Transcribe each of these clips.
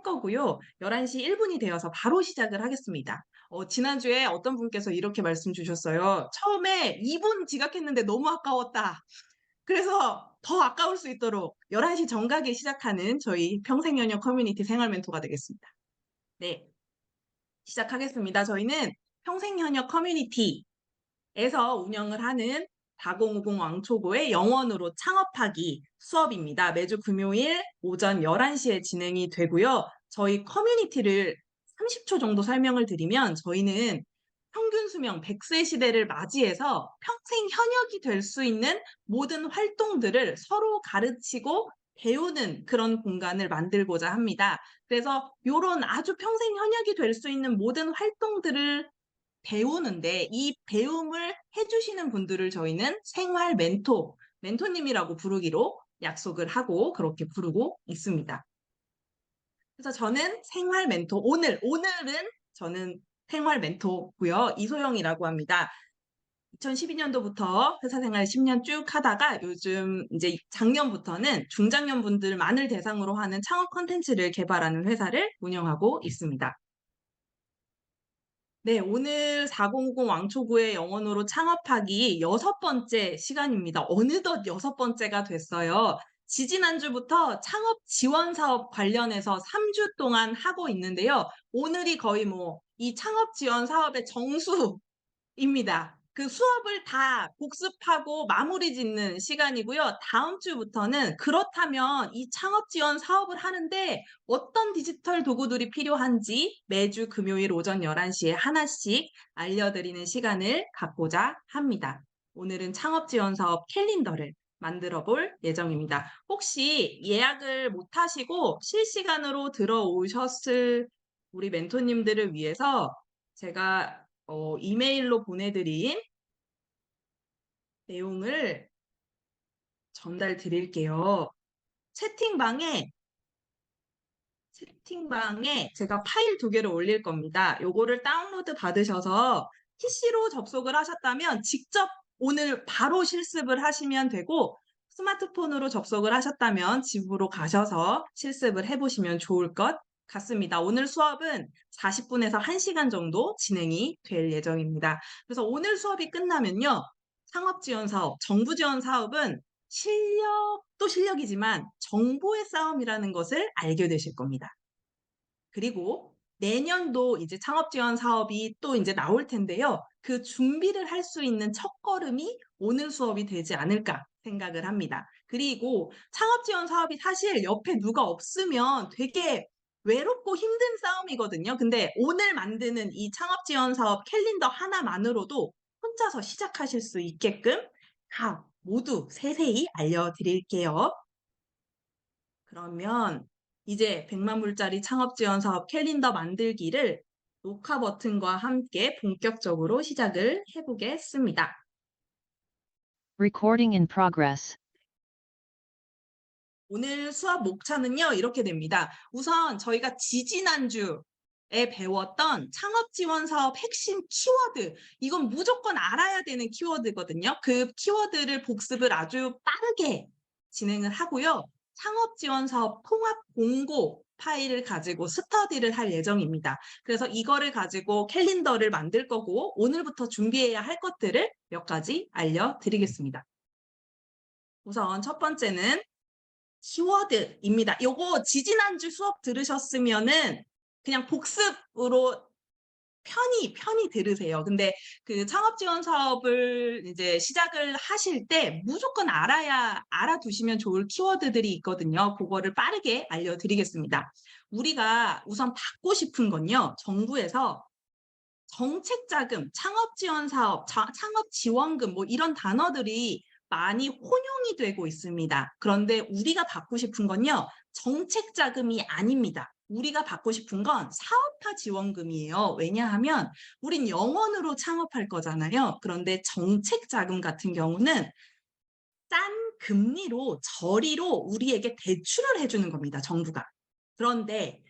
거고요. 11시 1분이 되어서 바로 시작을 하겠습니다. 지난주에 어떤 분께서 이렇게 말씀 주셨어요. "처음에 2분 지각했는데 너무 아까웠다." 그래서 더 아까울 수 있도록 11시 정각에 시작하는 저희 평생연역 커뮤니티 생활 멘토가 되겠습니다. 네. 시작하겠습니다. 저희는 평생현역 커뮤니티에서 운영을 하는 4050 왕초보의 영원으로 창업하기 수업입니다. 매주 금요일 오전 11시에 진행이 되고요. 저희 커뮤니티를 30초 정도 설명을 드리면 저희는 평균 수명 100세 시대를 맞이해서 평생 현역이 될 수 있는 모든 활동들을 서로 가르치고 배우는 그런 공간을 만들고자 합니다. 그래서 요런 아주 평생 현역이 될 수 있는 모든 활동들을 배우는데 이 배움을 해 주시는 분들을 저희는 생활 멘토님이라고 부르기로 약속을 하고 그렇게 부르고 있습니다. 그래서 저는 생활 멘토 오늘은 저는 생활 멘토고요. 이소영이라고 합니다. 2012년도부터 회사 생활 10년 쭉 하다가 요즘 이제 작년부터는 중장년분들만을 대상으로 하는 창업 콘텐츠를 개발하는 회사를 운영하고 있습니다. 네, 오늘 4050 왕초보의 영원으로 창업하기 6번째 시간입니다. 어느덧 6번째가 됐어요. 지지난주부터 창업 지원 사업 관련해서 3주 동안 하고 있는데요. 오늘이 거의 이 창업 지원 사업의 정수입니다. 그 수업을 다 복습하고 마무리 짓는 시간이고요. 다음 주부터는 그렇다면 이 창업 지원 사업을 하는데 어떤 디지털 도구들이 필요한지 매주 금요일 오전 11시에 하나씩 알려드리는 시간을 갖고자 합니다. 오늘은 창업 지원 사업 캘린더를 만들어 볼 예정입니다. 혹시 예약을 못 하시고 실시간으로 들어오셨을 우리 멘토님들을 위해서 제가 이메일로 보내드린 내용을 전달 드릴게요. 채팅방에 제가 파일 2개를 올릴 겁니다. 요거를 다운로드 받으셔서 PC로 접속을 하셨다면 직접 오늘 바로 실습을 하시면 되고 스마트폰으로 접속을 하셨다면 집으로 가셔서 실습을 해보시면 좋을 것 같습니다. 오늘 수업은 40분에서 1시간 정도 진행이 될 예정입니다. 그래서 오늘 수업이 끝나면요. 창업지원사업, 정부지원사업은 실력도 실력이지만 정보의 싸움이라는 것을 알게 되실 겁니다. 그리고 내년도 이제 창업지원 사업이 또 이제 나올 텐데요. 그 준비를 할 수 있는 첫걸음이 오늘 수업이 되지 않을까 생각을 합니다. 그리고 창업지원 사업이 사실 옆에 누가 없으면 되게 외롭고 힘든 싸움이거든요. 근데 오늘 만드는 이 창업지원 사업 캘린더 하나만으로도 혼자서 시작하실 수 있게끔 다 모두 세세히 알려드릴게요. 그러면 이제 100만 불짜리 창업 지원 사업 캘린더 만들기를 녹화 버튼과 함께 본격적으로 시작을 해보겠습니다. Recording in progress. 오늘 수업 목차는요, 이렇게 됩니다. 우선 저희가 지지난주에 배웠던 창업 지원 사업 핵심 키워드, 이건 무조건 알아야 되는 키워드거든요. 그 키워드를 복습을 아주 빠르게 진행을 하고요. 창업 지원 사업 통합 공고 파일을 가지고 스터디를 할 예정입니다. 그래서 이거를 가지고 캘린더를 만들 거고 오늘부터 준비해야 할 것들을 몇 가지 알려드리겠습니다. 우선 첫 번째는 키워드입니다. 요거 지지난주 수업 들으셨으면은 그냥 복습으로 편히 들으세요. 근데 그 창업 지원 사업을 이제 시작을 하실 때 무조건 알아두시면 좋을 키워드들이 있거든요. 그거를 빠르게 알려드리겠습니다. 우리가 우선 받고 싶은 건요. 정부에서 정책 자금, 창업 지원 사업, 창업 지원금 뭐 이런 단어들이 많이 혼용이 되고 있습니다. 그런데 우리가 받고 싶은 건요. 정책 자금이 아닙니다. 우리가 받고 싶은 건 사업화 지원금이에요. 왜냐하면 우린 영원으로 창업할 거잖아요. 그런데 정책 자금 같은 경우는 싼 금리로 저리로 우리에게 대출을 해주는 겁니다. 정부가. 그런데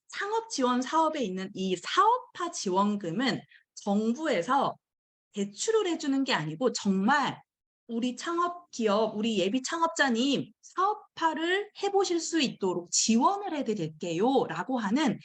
창업 지원 사업에 있는 이 사업화 지원금은 정부에서 대출을 해주는 게 아니고 정말 우리 창업 기업, 우리 예비 창업자님 사업화를 해보실 수 있도록 지원을 해드릴게요. 라고 하는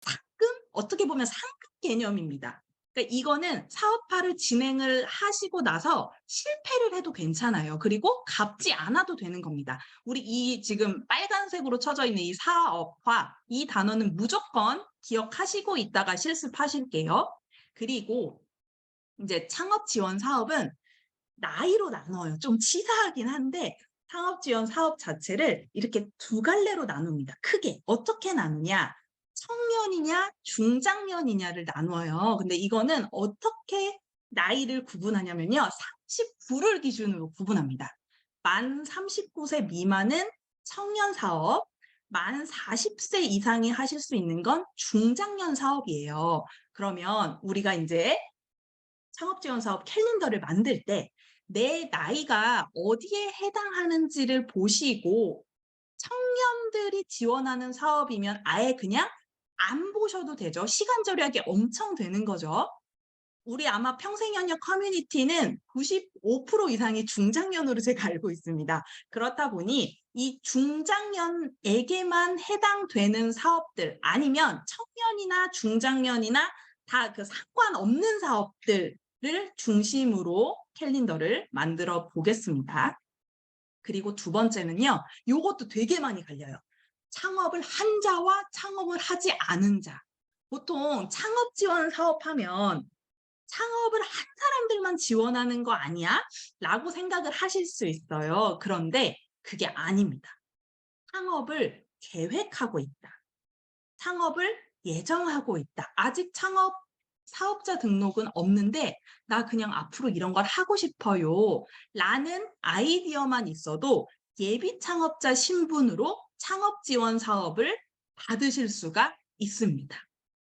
상금, 어떻게 보면 상급 개념입니다. 그러니까 이거는 사업화를 진행을 하시고 나서 실패를 해도 괜찮아요. 그리고 갚지 않아도 되는 겁니다. 우리 이 지금 빨간색으로 쳐져 있는 이 사업화, 이 단어는 무조건 기억하시고 있다가 실습하실게요. 그리고 이제 창업 지원 사업은 나이로 나눠요. 좀 치사하긴 한데 창업 지원 사업 자체를 이렇게 두 갈래로 나눕니다. 크게. 어떻게 나누냐? 청년이냐, 중장년이냐를 나눠요. 근데 이거는 어떻게 나이를 구분하냐면요. 39를 기준으로 구분합니다. 만 39세 미만은 청년 사업, 만 40세 이상이 하실 수 있는 건 중장년 사업이에요. 그러면 우리가 이제 창업지원사업 캘린더를 만들 때 내 나이가 어디에 해당하는지를 보시고 청년들이 지원하는 사업이면 아예 그냥 안 보셔도 되죠. 시간 절약이 엄청 되는 거죠. 우리 아마 평생연역 커뮤니티는 95% 이상이 중장년으로 제가 알고 있습니다. 그렇다 보니 이 중장년에게만 해당되는 사업들 아니면 청년이나 중장년이나 다 그 상관없는 사업들을 중심으로 캘린더를 만들어 보겠습니다. 그리고 두 번째는요. 요것도 되게 많이 갈려요. 창업을 한 자와 창업을 하지 않은 자. 보통 창업 지원 사업하면 창업을 한 사람들만 지원하는 거 아니야? 라고 생각을 하실 수 있어요. 그런데 그게 아닙니다. 창업을 계획하고 있다. 창업을 예정하고 있다. 아직 창업 사업자 등록은 없는데 나 그냥 앞으로 이런 걸 하고 싶어요. 라는 아이디어만 있어도 예비 창업자 신분으로 창업 지원 사업을 받으실 수가 있습니다.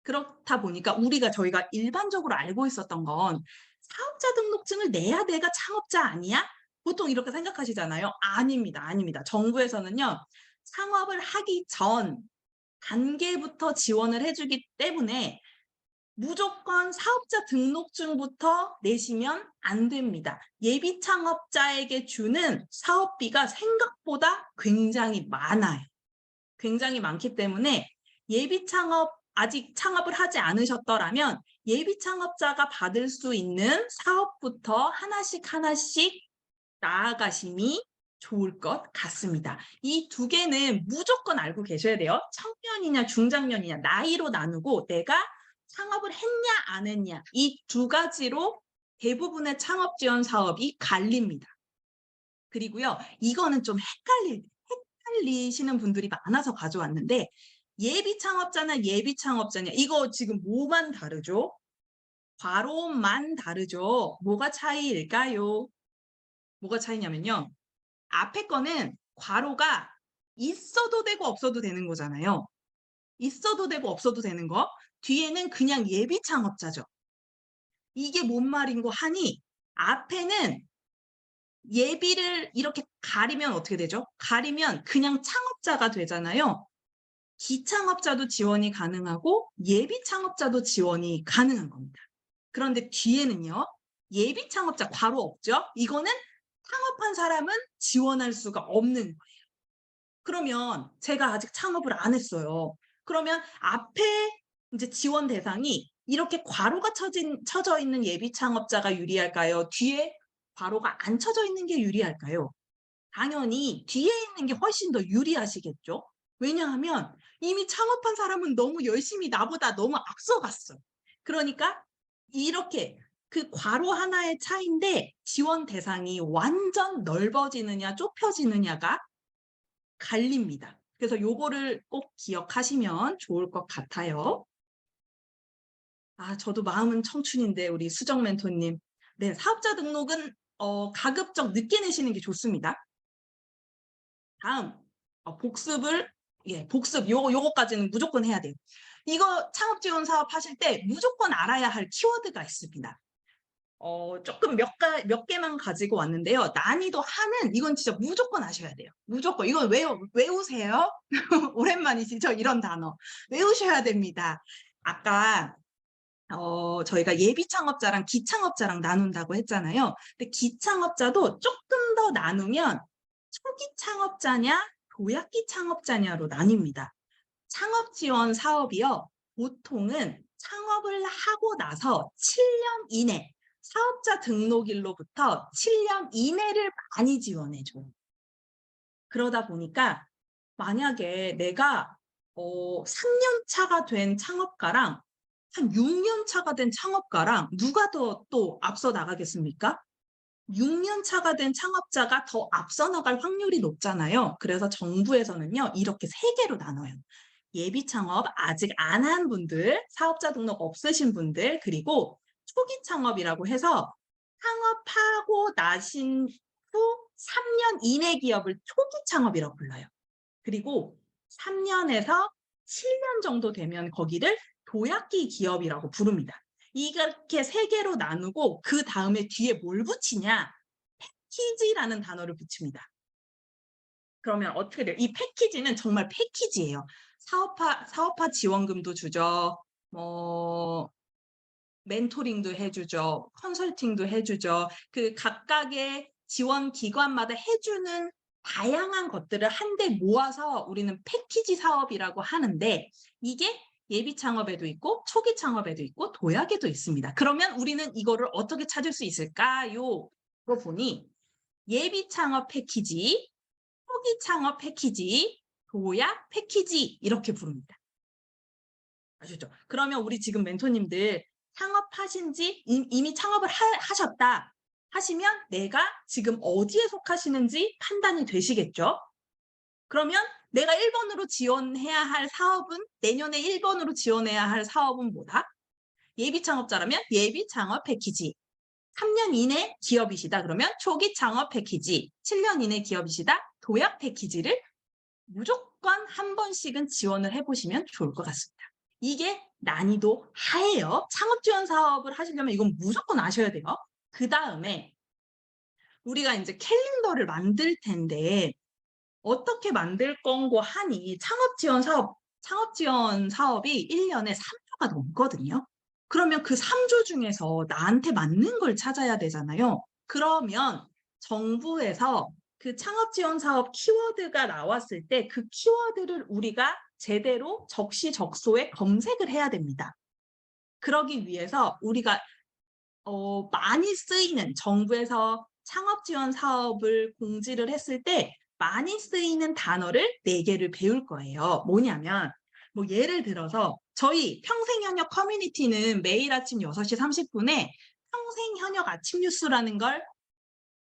그렇다 보니까 저희가 일반적으로 알고 있었던 건 사업자 등록증을 내야 내가 창업자 아니야? 보통 이렇게 생각하시잖아요. 아닙니다. 아닙니다. 정부에서는요. 창업을 하기 전 단계부터 지원을 해주기 때문에 무조건 사업자 등록증부터 내시면 안 됩니다. 예비 창업자에게 주는 사업비가 생각보다 굉장히 많아요. 굉장히 많기 때문에 예비 창업, 아직 창업을 하지 않으셨더라면 예비 창업자가 받을 수 있는 사업부터 하나씩 하나씩 나아가심이 좋을 것 같습니다. 이 두 개는 무조건 알고 계셔야 돼요. 청년이냐 중장년이냐 나이로 나누고 내가 창업을 했냐 안 했냐 이 두 가지로 대부분의 창업 지원 사업이 갈립니다. 그리고요. 이거는 좀 헷갈리시는 분들이 많아서 가져왔는데 예비 창업자나 예비 창업자냐 이거 지금 뭐만 다르죠? 괄호만 다르죠. 뭐가 차이일까요? 뭐가 차이냐면요. 앞에 거는 괄호가 있어도 되고 없어도 되는 거잖아요. 있어도 되고 없어도 되는 거. 뒤에는 그냥 예비 창업자죠. 이게 뭔 말인고 하니 앞에는 예비를 이렇게 가리면 어떻게 되죠? 가리면 그냥 창업자가 되잖아요. 기창업자도 지원이 가능하고 예비 창업자도 지원이 가능한 겁니다. 그런데 뒤에는요. 예비 창업자 괄호 없죠? 이거는 창업한 사람은 지원할 수가 없는 거예요. 그러면 제가 아직 창업을 안 했어요. 그러면 앞에 이제 지원 대상이 이렇게 괄호가 쳐져 있는 예비 창업자가 유리할까요? 뒤에 괄호가 안 쳐져 있는 게 유리할까요? 당연히 뒤에 있는 게 훨씬 더 유리하시겠죠? 왜냐하면 이미 창업한 사람은 너무 열심히 나보다 너무 앞서갔어. 그러니까 이렇게 그 괄호 하나의 차이인데 지원 대상이 완전 넓어지느냐 좁혀지느냐가 갈립니다. 그래서 요거를 꼭 기억하시면 좋을 것 같아요. 아, 저도 마음은 청춘인데 우리 수정 멘토님. 네, 사업자 등록은 가급적 늦게 내시는 게 좋습니다. 다음 복습을 복습 요거까지는 무조건 해야 돼요. 이거 창업 지원 사업 하실 때 무조건 알아야 할 키워드가 있습니다. 조금 몇 개만 가지고 왔는데요. 난이도 하는 이건 진짜 무조건 아셔야 돼요. 무조건 이건 외우세요. 오랜만이시죠? 이런 단어 외우셔야 됩니다. 아까 저희가 예비 창업자랑 기창업자랑 나눈다고 했잖아요. 근데 기창업자도 조금 더 나누면 초기 창업자냐, 도약기 창업자냐로 나뉩니다. 창업 지원 사업이요. 보통은 창업을 하고 나서 7년 이내, 사업자 등록일로부터 7년 이내를 많이 지원해 줘요. 그러다 보니까 만약에 내가 3년 차가 된 창업가랑 한 6년 차가 된 창업가랑 누가 더 또 앞서 나가겠습니까? 6년 차가 된 창업자가 더 앞서 나갈 확률이 높잖아요. 그래서 정부에서는요, 이렇게 3개로 나눠요. 예비 창업 아직 안 한 분들, 사업자 등록 없으신 분들, 그리고 초기 창업이라고 해서 창업하고 나신 후 3년 이내 기업을 초기 창업이라고 불러요. 그리고 3년에서 7년 정도 되면 거기를 도약기 기업이라고 부릅니다. 이렇게 3개로 나누고 그 다음에 뒤에 뭘 붙이냐? 패키지라는 단어를 붙입니다. 그러면 어떻게 돼요? 이 패키지는 정말 패키지예요. 사업화 지원금도 주죠. 멘토링도 해주죠. 컨설팅도 해주죠. 그 각각의 지원 기관마다 해주는 다양한 것들을 한데 모아서 우리는 패키지 사업이라고 하는데 이게 예비 창업에도 있고 초기 창업에도 있고 도약에도 있습니다. 그러면 우리는 이거를 어떻게 찾을 수 있을까요? 이거 보니 예비 창업 패키지, 초기 창업 패키지, 도약 패키지 이렇게 부릅니다. 아시죠? 그러면 우리 지금 멘토님들 창업하신 지 이미 창업을 하셨다 하시면 내가 지금 어디에 속하시는지 판단이 되시겠죠? 그러면 내가 1번으로 지원해야 할 사업은 내년에 1번으로 지원해야 할 사업은 뭐다? 예비 창업자라면 예비 창업 패키지. 3년 이내 기업이시다 그러면 초기 창업 패키지. 7년 이내 기업이시다 도약 패키지를 무조건 한 번씩은 지원을 해보시면 좋을 것 같습니다. 이게 난이도 하예요. 창업 지원 사업을 하시려면 이건 무조건 아셔야 돼요. 그 다음에 우리가 이제 캘린더를 만들 텐데 어떻게 만들 건고 하니 창업 지원 사업이 1년에 3조가 넘거든요. 그러면 그 3조 중에서 나한테 맞는 걸 찾아야 되잖아요. 그러면 정부에서 그 창업 지원 사업 키워드가 나왔을 때 그 키워드를 우리가 제대로 적시적소에 검색을 해야 됩니다. 그러기 위해서 우리가 많이 쓰이는 정부에서 창업 지원 사업을 공지를 했을 때 많이 쓰이는 단어를 4개를 배울 거예요. 뭐냐면 뭐 예를 들어서 저희 평생현역 커뮤니티는 매일 아침 6시 30분에 평생현역 아침 뉴스라는 걸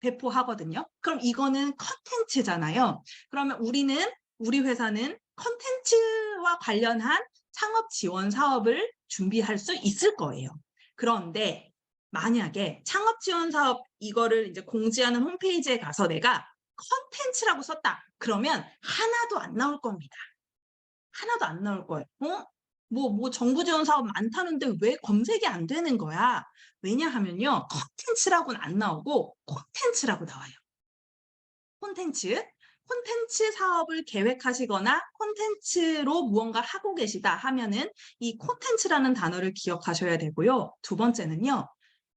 배포하거든요. 그럼 이거는 컨텐츠잖아요. 그러면 우리 회사는 컨텐츠와 관련한 창업 지원 사업을 준비할 수 있을 거예요. 그런데 만약에 창업 지원 사업 이거를 이제 공지하는 홈페이지에 가서 내가 컨텐츠라고 썼다. 그러면 하나도 안 나올 겁니다. 하나도 안 나올 거예요. 뭐 정부 지원 사업 많다는데 왜 검색이 안 되는 거야? 왜냐하면요. 컨텐츠라고는 안 나오고 콘텐츠라고 나와요. 콘텐츠 사업을 계획하시거나 콘텐츠로 무언가 하고 계시다 하면은 이 콘텐츠라는 단어를 기억하셔야 되고요. 두 번째는요.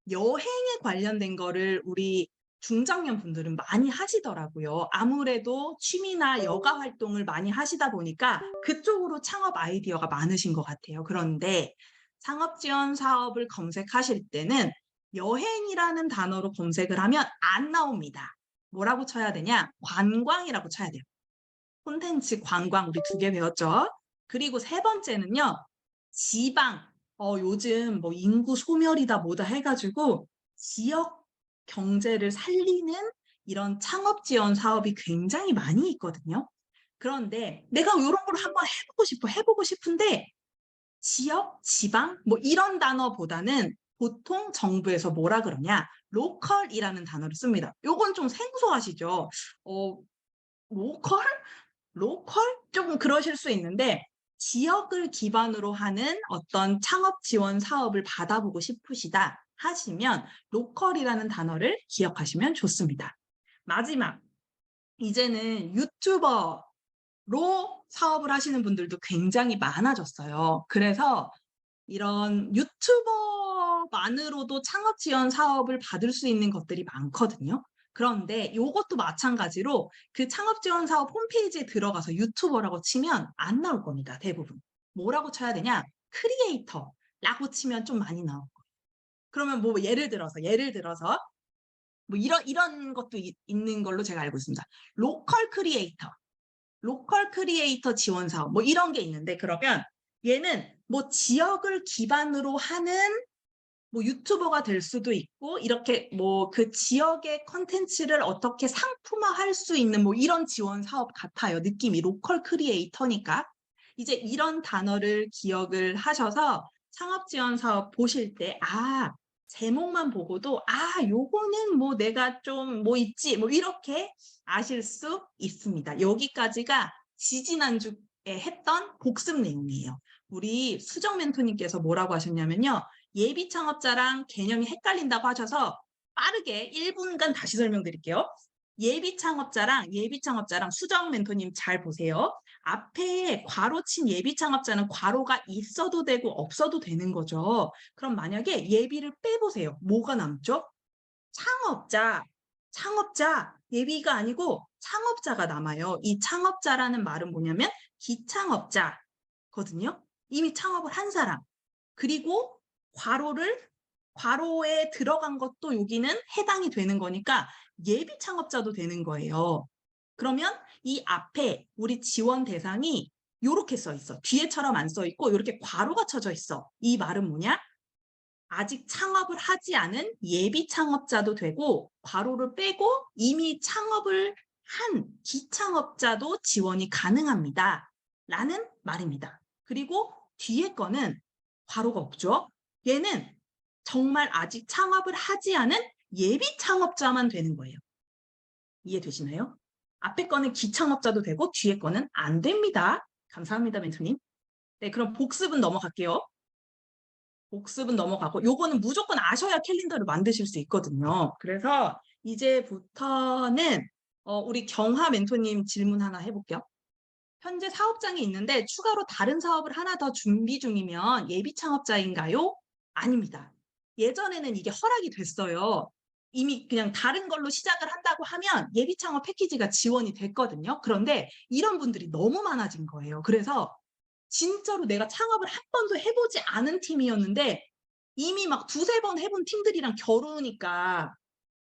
여행에 관련된 거를 우리 중장년 분들은 많이 하시더라고요. 아무래도 취미나 여가 활동을 많이 하시다 보니까 그쪽으로 창업 아이디어가 많으신 것 같아요. 그런데 창업 지원 사업을 검색하실 때는 여행이라는 단어로 검색을 하면 안 나옵니다. 뭐라고 쳐야 되냐? 관광이라고 쳐야 돼요. 콘텐츠, 관광 우리 2개 배웠죠? 그리고 3번째는요. 지방. 요즘 뭐 인구 소멸이다 뭐다 해가지고 지역 경제를 살리는 이런 창업 지원 사업이 굉장히 많이 있거든요. 그런데 내가 이런 걸 한번 해보고 싶은데 지역, 지방 뭐 이런 단어보다는 보통 정부에서 뭐라 그러냐? 로컬이라는 단어를 씁니다. 요건 좀 생소하시죠? 로컬? 로컬? 조금 그러실 수 있는데 지역을 기반으로 하는 어떤 창업 지원 사업을 받아보고 싶으시다 하시면 로컬이라는 단어를 기억하시면 좋습니다. 마지막, 이제는 유튜버로 사업을 하시는 분들도 굉장히 많아졌어요. 그래서 이런 유튜버만으로도 창업 지원 사업을 받을 수 있는 것들이 많거든요. 그런데 이것도 마찬가지로 그 창업 지원 사업 홈페이지에 들어가서 유튜버라고 치면 안 나올 겁니다. 대부분. 뭐라고 쳐야 되냐? 크리에이터라고 치면 좀 많이 나올 거예요. 그러면 뭐 예를 들어서 뭐 이런 것도 있는 걸로 제가 알고 있습니다. 로컬 크리에이터 지원 사업 뭐 이런 게 있는데, 그러면 얘는 뭐 지역을 기반으로 하는 뭐 유튜버가 될 수도 있고, 이렇게 뭐 그 지역의 컨텐츠를 어떻게 상품화할 수 있는 뭐 이런 지원 사업 같아요. 느낌이 로컬 크리에이터니까. 이제 이런 단어를 기억을 하셔서 창업 지원 사업 보실 때, 제목만 보고도 요거는 뭐 내가 좀 뭐 있지 뭐 이렇게 아실 수 있습니다. 여기까지가 지지난주에 했던 복습 내용이에요. 우리 수정 멘토님께서 뭐라고 하셨냐면요. 예비 창업자랑 개념이 헷갈린다고 하셔서 빠르게 1분간 다시 설명드릴게요. 예비 창업자랑 수정 멘토님 잘 보세요. 앞에 괄호 친 예비 창업자는 괄호가 있어도 되고 없어도 되는 거죠. 그럼 만약에 예비를 빼보세요. 뭐가 남죠? 창업자, 예비가 아니고 창업자가 남아요. 이 창업자라는 말은 뭐냐면 기창업자거든요. 이미 창업을 한 사람. 그리고 괄호에 들어간 것도 여기는 해당이 되는 거니까 예비 창업자도 되는 거예요. 그러면 이 앞에 우리 지원 대상이 이렇게 써 있어. 뒤에처럼 안 써 있고 이렇게 괄호가 쳐져 있어. 이 말은 뭐냐? 아직 창업을 하지 않은 예비 창업자도 되고, 괄호를 빼고 이미 창업을 한 기창업자도 지원이 가능합니다. 라는 말입니다. 그리고 뒤에 거는 괄호가 없죠. 얘는 정말 아직 창업을 하지 않은 예비 창업자만 되는 거예요. 이해되시나요? 앞에 거는 기창업자도 되고 뒤에 거는 안 됩니다. 감사합니다, 멘토님. 네, 그럼 복습은 넘어갈게요. 복습은 넘어가고, 요거는 무조건 아셔야 캘린더를 만드실 수 있거든요. 그래서 이제부터는 우리 경화 멘토님 질문 하나 해볼게요. 현재 사업장이 있는데 추가로 다른 사업을 하나 더 준비 중이면 예비 창업자인가요? 아닙니다. 예전에는 이게 허락이 됐어요. 이미 그냥 다른 걸로 시작을 한다고 하면 예비 창업 패키지가 지원이 됐거든요. 그런데 이런 분들이 너무 많아진 거예요. 그래서 진짜로 내가 창업을 한 번도 해보지 않은 팀이었는데 이미 막 두세 번 해본 팀들이랑 겨루니까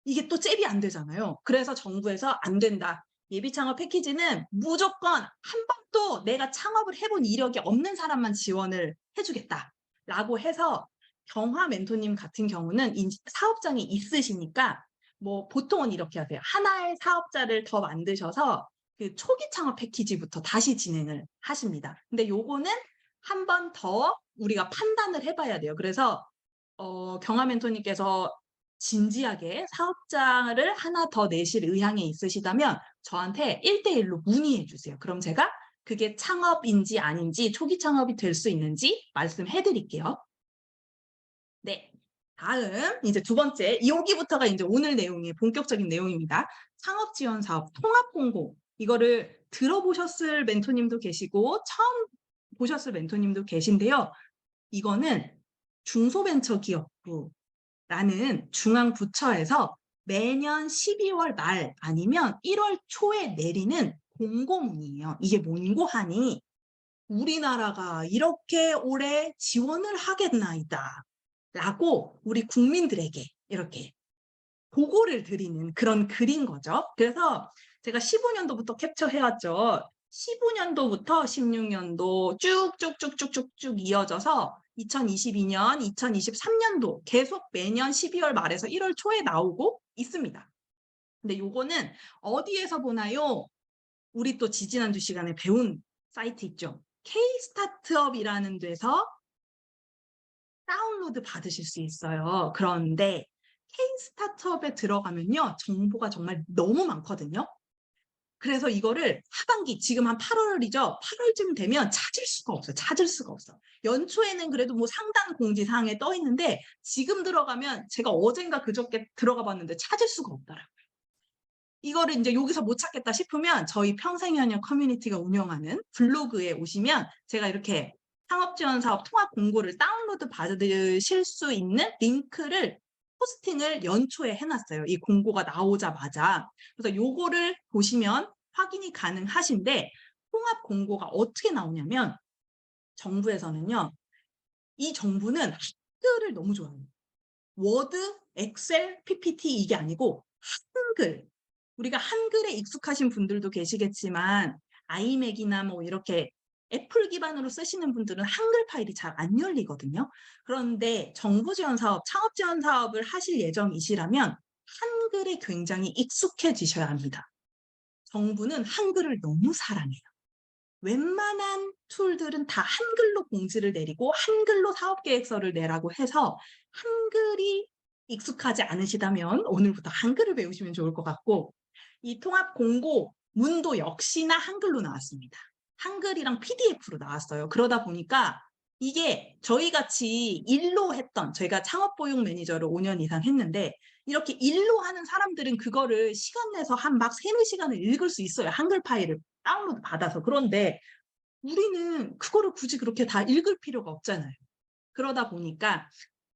이게 또 잽이 안 되잖아요. 그래서 정부에서 안 된다. 예비 창업 패키지는 무조건 한 번도 내가 창업을 해본 이력이 없는 사람만 지원을 해주겠다라고 해서, 경화 멘토님 같은 경우는 사업장이 있으시니까 뭐 보통은 이렇게 하세요. 하나의 사업자를 더 만드셔서 그 초기 창업 패키지부터 다시 진행을 하십니다. 근데 요거는 한 번 더 우리가 판단을 해봐야 돼요. 그래서 경화 멘토님께서 진지하게 사업장을 하나 더 내실 의향이 있으시다면 저한테 1대1로 문의해 주세요. 그럼 제가 그게 창업인지 아닌지, 초기 창업이 될 수 있는지 말씀해 드릴게요. 네. 다음 이제 두 번째, 여기부터가 이제 오늘 내용의 본격적인 내용입니다. 창업 지원 사업 통합 공고. 이거를 들어보셨을 멘토님도 계시고 처음 보셨을 멘토님도 계신데요. 이거는 중소벤처기업부 라는 중앙부처에서 매년 12월 말 아니면 1월 초에 내리는 공고문이에요. 이게 뭔고 하니, 우리나라가 이렇게 오래 지원을 하겠나이다 라고 우리 국민들에게 이렇게 보고를 드리는 그런 글인 거죠. 그래서 제가 15년도부터 캡처해왔죠. 15년도부터 16년도 쭉쭉쭉쭉쭉쭉 이어져서 2022년, 2023년도 계속 매년 12월 말에서 1월 초에 나오고 있습니다. 근데 요거는 어디에서 보나요? 우리 또 지지난주 시간에 배운 사이트 있죠. K-스타트업이라는 데서 다운로드 받으실 수 있어요. 그런데 K-스타트업에 들어가면요, 정보가 정말 너무 많거든요. 그래서 이거를 하반기, 지금 한 8월이죠. 8월쯤 되면 찾을 수가 없어. 연초에는 그래도 뭐 상단 공지사항에 떠 있는데 지금 들어가면, 제가 어젠가 그저께 들어가 봤는데 찾을 수가 없더라고요. 이거를 이제 여기서 못 찾겠다 싶으면 저희 평생현역 커뮤니티가 운영하는 블로그에 오시면 제가 이렇게 창업지원사업 통합 공고를 다운로드 받으실 수 있는 링크를 포스팅을 연초에 해놨어요. 이 공고가 나오자마자. 그래서 요거를 보시면 확인이 가능하신데 통합 공고가 어떻게 나오냐면 정부에서는요. 이 정부는 한글을 너무 좋아해요. 워드, 엑셀, PPT 이게 아니고 한글. 우리가 한글에 익숙하신 분들도 계시겠지만 아이맥이나 뭐 이렇게 애플 기반으로 쓰시는 분들은 한글 파일이 잘 안 열리거든요. 그런데 정부 지원 사업, 창업 지원 사업을 하실 예정이시라면 한글에 굉장히 익숙해지셔야 합니다. 정부는 한글을 너무 사랑해요. 웬만한 툴들은 다 한글로 공지를 내리고 한글로 사업계획서를 내라고 해서 한글이 익숙하지 않으시다면 오늘부터 한글을 배우시면 좋을 것 같고 이 통합 공고 문도 역시나 한글로 나왔습니다. 한글이랑 PDF로 나왔어요. 그러다 보니까 이게 저희같이 일로 했던 저희가 창업보육 매니저를 5년 이상 했는데 이렇게 일로 하는 사람들은 그거를 시간 내서 한 막 3-4시간을 읽을 수 있어요. 한글 파일을 다운로드 받아서. 그런데 우리는 그거를 굳이 그렇게 다 읽을 필요가 없잖아요. 그러다 보니까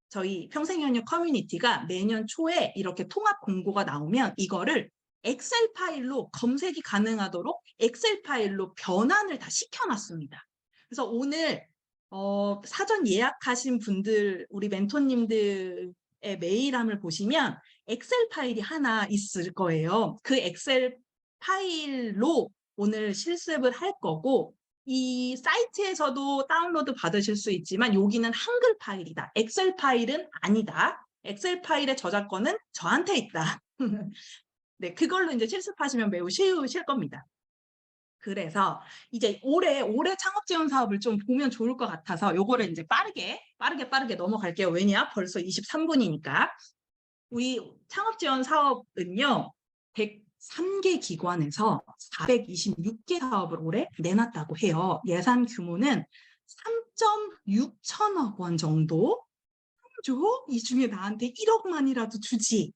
저희 평생현역 커뮤니티가 매년 초에 이렇게 통합 공고가 나오면 이거를 엑셀 파일로 검색이 가능하도록 엑셀 파일로 변환을 다 시켜놨습니다. 그래서 오늘 사전 예약하신 분들, 우리 멘토님들의 메일함을 보시면 엑셀 파일이 하나 있을 거예요. 그 엑셀 파일로 오늘 실습을 할 거고 이 사이트에서도 다운로드 받으실 수 있지만 여기는 한글 파일이다. 엑셀 파일은 아니다. 엑셀 파일의 저작권은 저한테 있다. 네, 그걸로 이제 실습하시면 매우 쉬우실 겁니다. 그래서 이제 올해 창업 지원 사업을 좀 보면 좋을 것 같아서 요거를 이제 빠르게 넘어갈게요. 왜냐? 벌써 23분이니까. 우리 창업 지원 사업은요. 103개 기관에서 426개 사업을 올해 내놨다고 해요. 예산 규모는 3.6천억 원 정도? 이 중에 나한테 1억만이라도 주지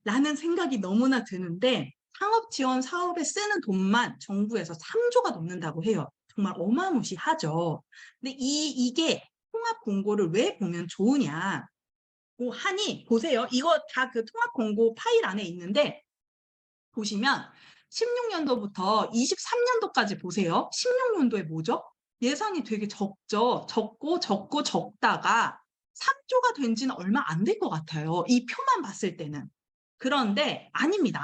라는 생각이 너무나 드는데 창업 지원 사업에 쓰는 돈만 정부에서 3조가 넘는다고 해요. 정말 어마무시하죠. 근데 이게 통합 공고를 왜 보면 좋으냐 하니 보세요. 이거 다 그 통합 공고 파일 안에 있는데 보시면 16년도부터 23년도까지 보세요. 16년도에 뭐죠? 예산이 되게 적죠. 적다가 3조가 된 지는 얼마 안 될 것 같아요. 이 표만 봤을 때는. 그런데 아닙니다.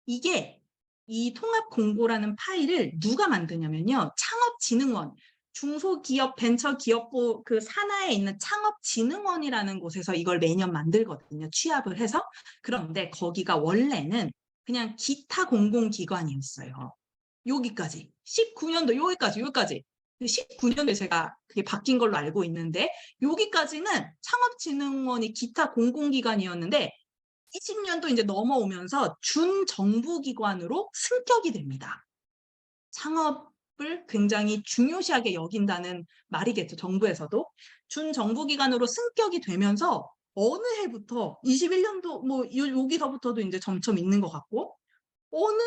이게 이 통합 공고라는 파일을 누가 만드냐면요. 창업진흥원, 중소기업 벤처기업부 그 산하에 있는 창업진흥원이라는 곳에서 이걸 매년 만들거든요. 취합을 해서. 그런데 거기가 원래는 그냥 기타 공공기관이었어요. 여기까지. 19년도 여기까지. 19년도에 제가 그게 바뀐 걸로 알고 있는데 여기까지는 창업진흥원이 기타 공공기관이었는데 20년도 이제 넘어오면서 준정부기관으로 승격이 됩니다. 창업을 굉장히 중요시하게 여긴다는 말이겠죠. 정부에서도. 준정부기관으로 승격이 되면서 어느 해부터 21년도 뭐 여기서부터도 이제 점점 있는 것 같고 어느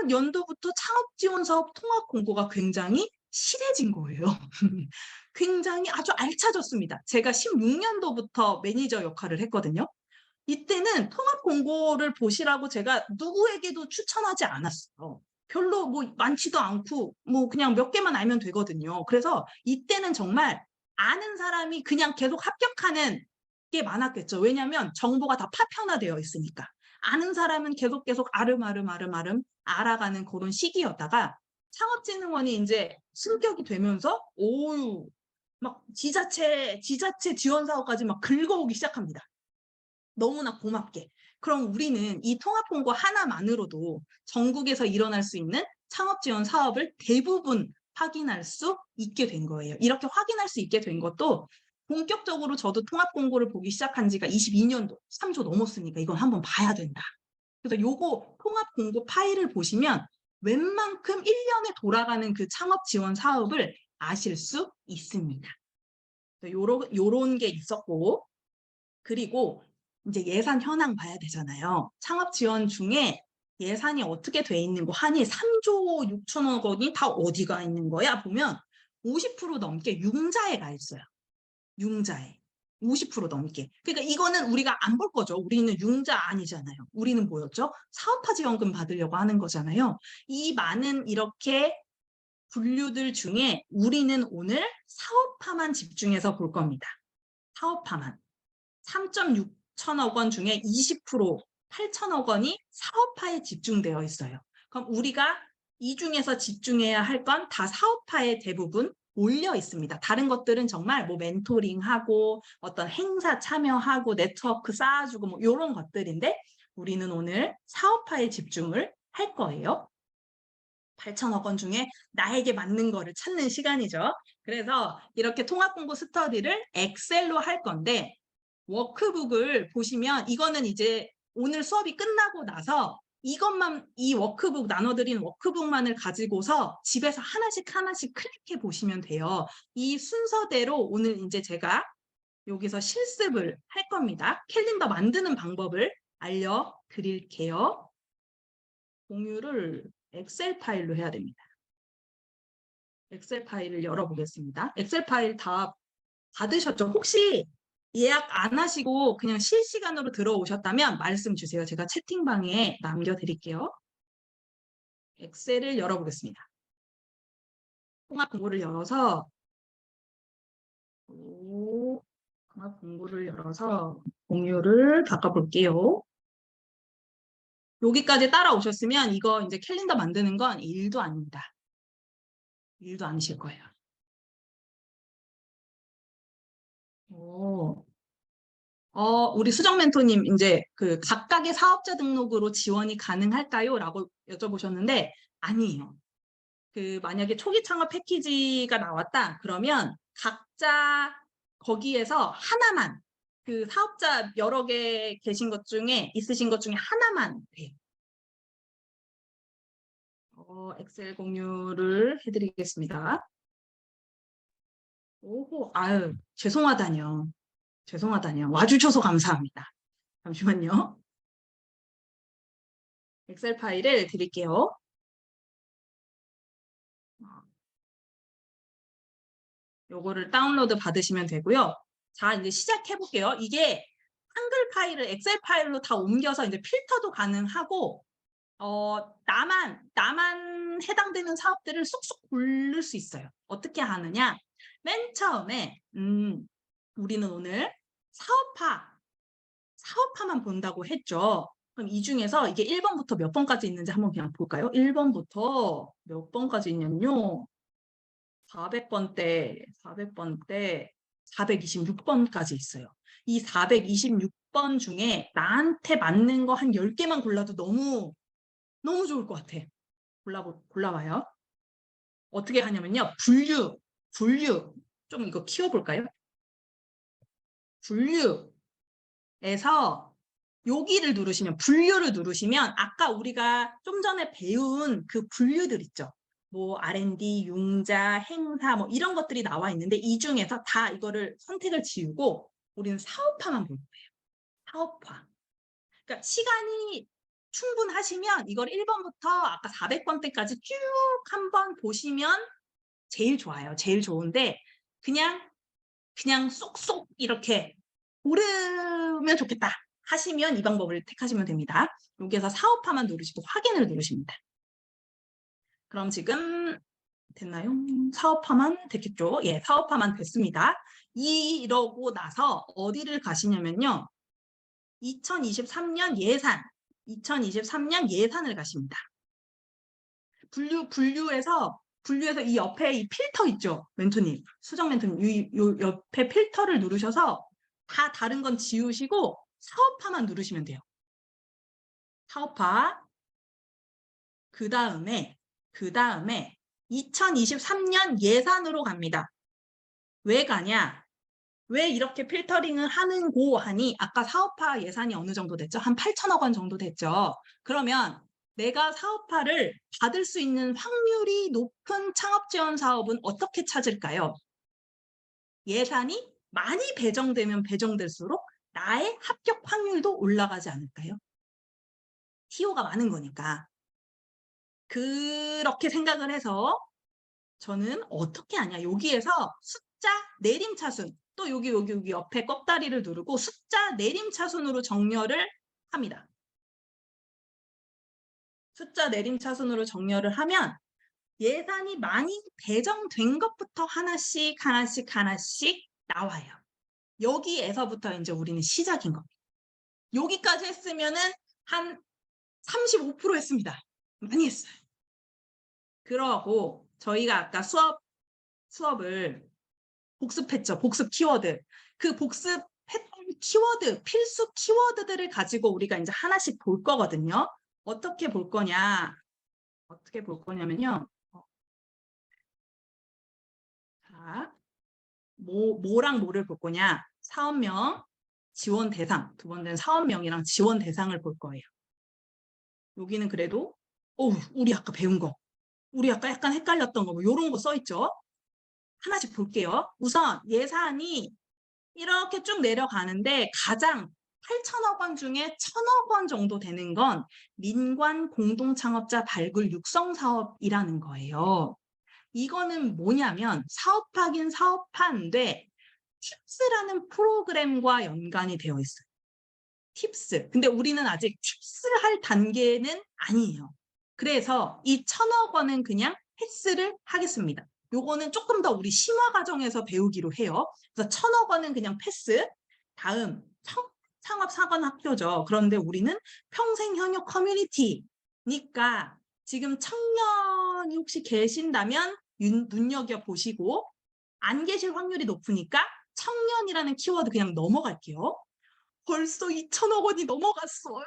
연도부터 창업지원사업 통합 공고가 굉장히 실해진 거예요. 굉장히 아주 알차졌습니다. 제가 16년도부터 매니저 역할을 했거든요. 이때는 통합 공고를 보시라고 제가 누구에게도 추천하지 않았어요. 별로 뭐 많지도 않고 뭐 그냥 몇 개만 알면 되거든요. 그래서 이때는 정말 아는 사람이 그냥 계속 합격하는 게 많았겠죠. 왜냐하면 정보가 다 파편화되어 있으니까. 아는 사람은 계속 아름아름 알아가는 그런 시기였다가 창업진흥원이 이제 승격이 되면서 오유 막 지자체 지원 사업까지 막 긁어오기 시작합니다. 너무나 고맙게. 그럼 우리는 이 통합 공고 하나만으로도 전국에서 일어날 수 있는 창업 지원 사업을 대부분 확인할 수 있게 된 거예요. 이렇게 확인할 수 있게 된 것도 본격적으로 저도 통합 공고를 보기 시작한 지가 22년도, 3조 넘었으니까 이건 한번 봐야 된다. 그래서 요거 통합 공고 파일을 보시면 웬만큼 1년에 돌아가는 그 창업 지원 사업을 아실 수 있습니다. 요런 게 있었고, 그리고 이제 예산 현황 봐야 되잖아요. 창업 지원 중에 예산이 어떻게 돼 있는 거 하니 3조 6천억 원이 다 어디가 있는 거야? 보면 50% 넘게 융자에 가 있어요. 융자에. 50% 넘게. 그러니까 이거는 우리가 안 볼 거죠. 우리는 융자 아니잖아요. 우리는 뭐였죠? 사업화 지원금 받으려고 하는 거잖아요. 이 많은 이렇게 분류들 중에 우리는 오늘 사업화만 집중해서 볼 겁니다. 사업화만. 3.6 천억 원 중에 20% 8천억 원이 사업화에 집중되어 있어요. 그럼 우리가 이 중에서 집중해야 할 건 다 사업화에 대부분 몰려 있습니다. 다른 것들은 정말 뭐 멘토링하고 어떤 행사 참여하고 네트워크 쌓아주고 뭐 이런 것들인데 우리는 오늘 사업화에 집중을 할 거예요. 8천억 원 중에 나에게 맞는 거를 찾는 시간이죠. 그래서 이렇게 통합공고 스터디를 엑셀로 할 건데 워크북을 보시면 이거는 이제 오늘 수업이 끝나고 나서 이것만 이 워크북 나눠드린 워크북만을 가지고서 집에서 하나씩 하나씩 클릭해 보시면 돼요. 이 순서대로 오늘 이제 제가 여기서 실습을 할 겁니다. 캘린더 만드는 방법을 알려드릴게요. 공유를 엑셀 파일로 해야 됩니다. 엑셀 파일을 열어보겠습니다. 엑셀 파일 다 받으셨죠? 혹시 예약 안 하시고 그냥 실시간으로 들어오셨다면 말씀 주세요. 제가 채팅방에 남겨드릴게요. 엑셀을 열어보겠습니다. 통합 공고를 열어서 통합 공고를 열어서 공유를 바꿔볼게요. 여기까지 따라오셨으면 이거 이제 캘린더 만드는 건 일도 아닙니다. 일도 아니실 거예요. 오. 우리 수정 멘토님 이제 그 각각의 사업자 등록으로 지원이 가능할까요? 라고 여쭤보셨는데 아니에요. 그 만약에 초기 창업 패키지가 나왔다 그러면 각자 거기에서 하나만 그 사업자 여러 개 계신 것 중에 있으신 것 중에 하나만 돼요. 엑셀 공유를 해드리겠습니다. 오호, 아유, 죄송하다뇨. 죄송하다뇨. 와주셔서 감사합니다. 잠시만요. 엑셀 파일을 드릴게요. 요거를 다운로드 받으시면 되고요. 자, 이제 시작해 볼게요. 이게 한글 파일을 엑셀 파일로 다 옮겨서 이제 필터도 가능하고 나만 해당되는 사업들을 쏙쏙 고를 수 있어요. 어떻게 하느냐? 맨 처음에 우리는 오늘 사업화만 본다고 했죠. 그럼 이 중에서 이게 1번부터 몇 번까지 있는지 한번 그냥 볼까요? 1번부터 몇 번까지 있냐면요. 400번대, 426번까지 있어요. 이 426번 중에 나한테 맞는 거 한 10개만 골라도 너무 좋을 것 같아. 골라봐요. 어떻게 하냐면요. 분류. 좀 이거 키워볼까요? 분류에서 여기를 누르시면 분류를 누르시면 아까 우리가 좀 전에 배운 그 분류들 있죠. 뭐 R&D, 융자, 행사 뭐 이런 것들이 나와 있는데 이 중에서 다 이거를 선택을 지우고 우리는 사업화만 볼 거예요. 사업화. 그러니까 시간이 충분하시면 이걸 1번부터 아까 400번대까지 쭉 한번 보시면 제일 좋아요. 제일 좋은데 그냥 쏙쏙 이렇게 고르면 좋겠다 하시면 이 방법을 택하시면 됩니다. 여기에서 사업화만 누르시고 확인을 누르십니다. 그럼 지금 됐나요? 사업화만 됐겠죠? 예, 사업화만 됐습니다. 이러고 나서 어디를 가시냐면요. 2023년 예산을 가십니다. 분류에서 이 옆에 이 필터 있죠? 멘토님, 수정 멘토님, 이 옆에 필터를 누르셔서 다 다른 건 지우시고 사업화만 누르시면 돼요. 사업화. 그 다음에 2023년 예산으로 갑니다. 왜 가냐? 왜 이렇게 필터링을 하는고 하니 아까 사업화 예산이 어느 정도 됐죠? 한 8천억 원 정도 됐죠. 그러면 내가 사업화를 받을 수 있는 확률이 높은 창업지원 사업은 어떻게 찾을까요? 예산이 많이 배정되면 배정될수록 나의 합격 확률도 올라가지 않을까요? TO가 많은 거니까. 그렇게 생각을 해서 저는 어떻게 하냐. 여기에서 숫자 내림차순, 또 여기 옆에 꺽다리를 누르고 숫자 내림차순으로 정렬을 합니다. 숫자 내림차순으로 정렬을 하면 예산이 많이 배정된 것부터 하나씩 나와요. 여기에서부터 이제 우리는 시작인 겁니다. 여기까지 했으면은 한 35% 했습니다. 많이 했어요. 그러고 저희가 아까 수업을 복습했죠. 복습 키워드. 그 복습했던 키워드, 필수 키워드들을 가지고 우리가 이제 하나씩 볼 거거든요. 어떻게 볼 거냐면요. 자, 뭐랑 뭐를 볼 거냐. 사업명, 지원 대상. 두 번째는 사업명이랑 지원 대상을 볼 거예요. 여기는 그래도 우리 아까 배운 거. 우리 아까 약간 헷갈렸던 거, 뭐 이런 거 써있죠. 하나씩 볼게요. 우선 예산이 이렇게 쭉 내려가는데 가장 8천억 원 중에 1,000억 원 정도 되는 건 민관 공동창업자 발굴 육성 사업이라는 거예요. 이거는 뭐냐면 사업하긴 사업하는데 팁스라는 프로그램과 연관이 되어 있어요. 팁스. 근데 우리는 아직 팁스를 할 단계는 아니에요. 그래서 이 1,000억 원은 그냥 패스를 하겠습니다. 요거는 조금 더 우리 심화 과정에서 배우기로 해요. 그래서 1,000억 원은 그냥 패스. 다음 창업사관학교죠. 그런데 우리는 평생현역 커뮤니티니까 지금 청년이 혹시 계신다면 눈여겨보시고 안 계실 확률이 높으니까 청년이라는 키워드 그냥 넘어갈게요. 벌써 2천억 원이 넘어갔어요.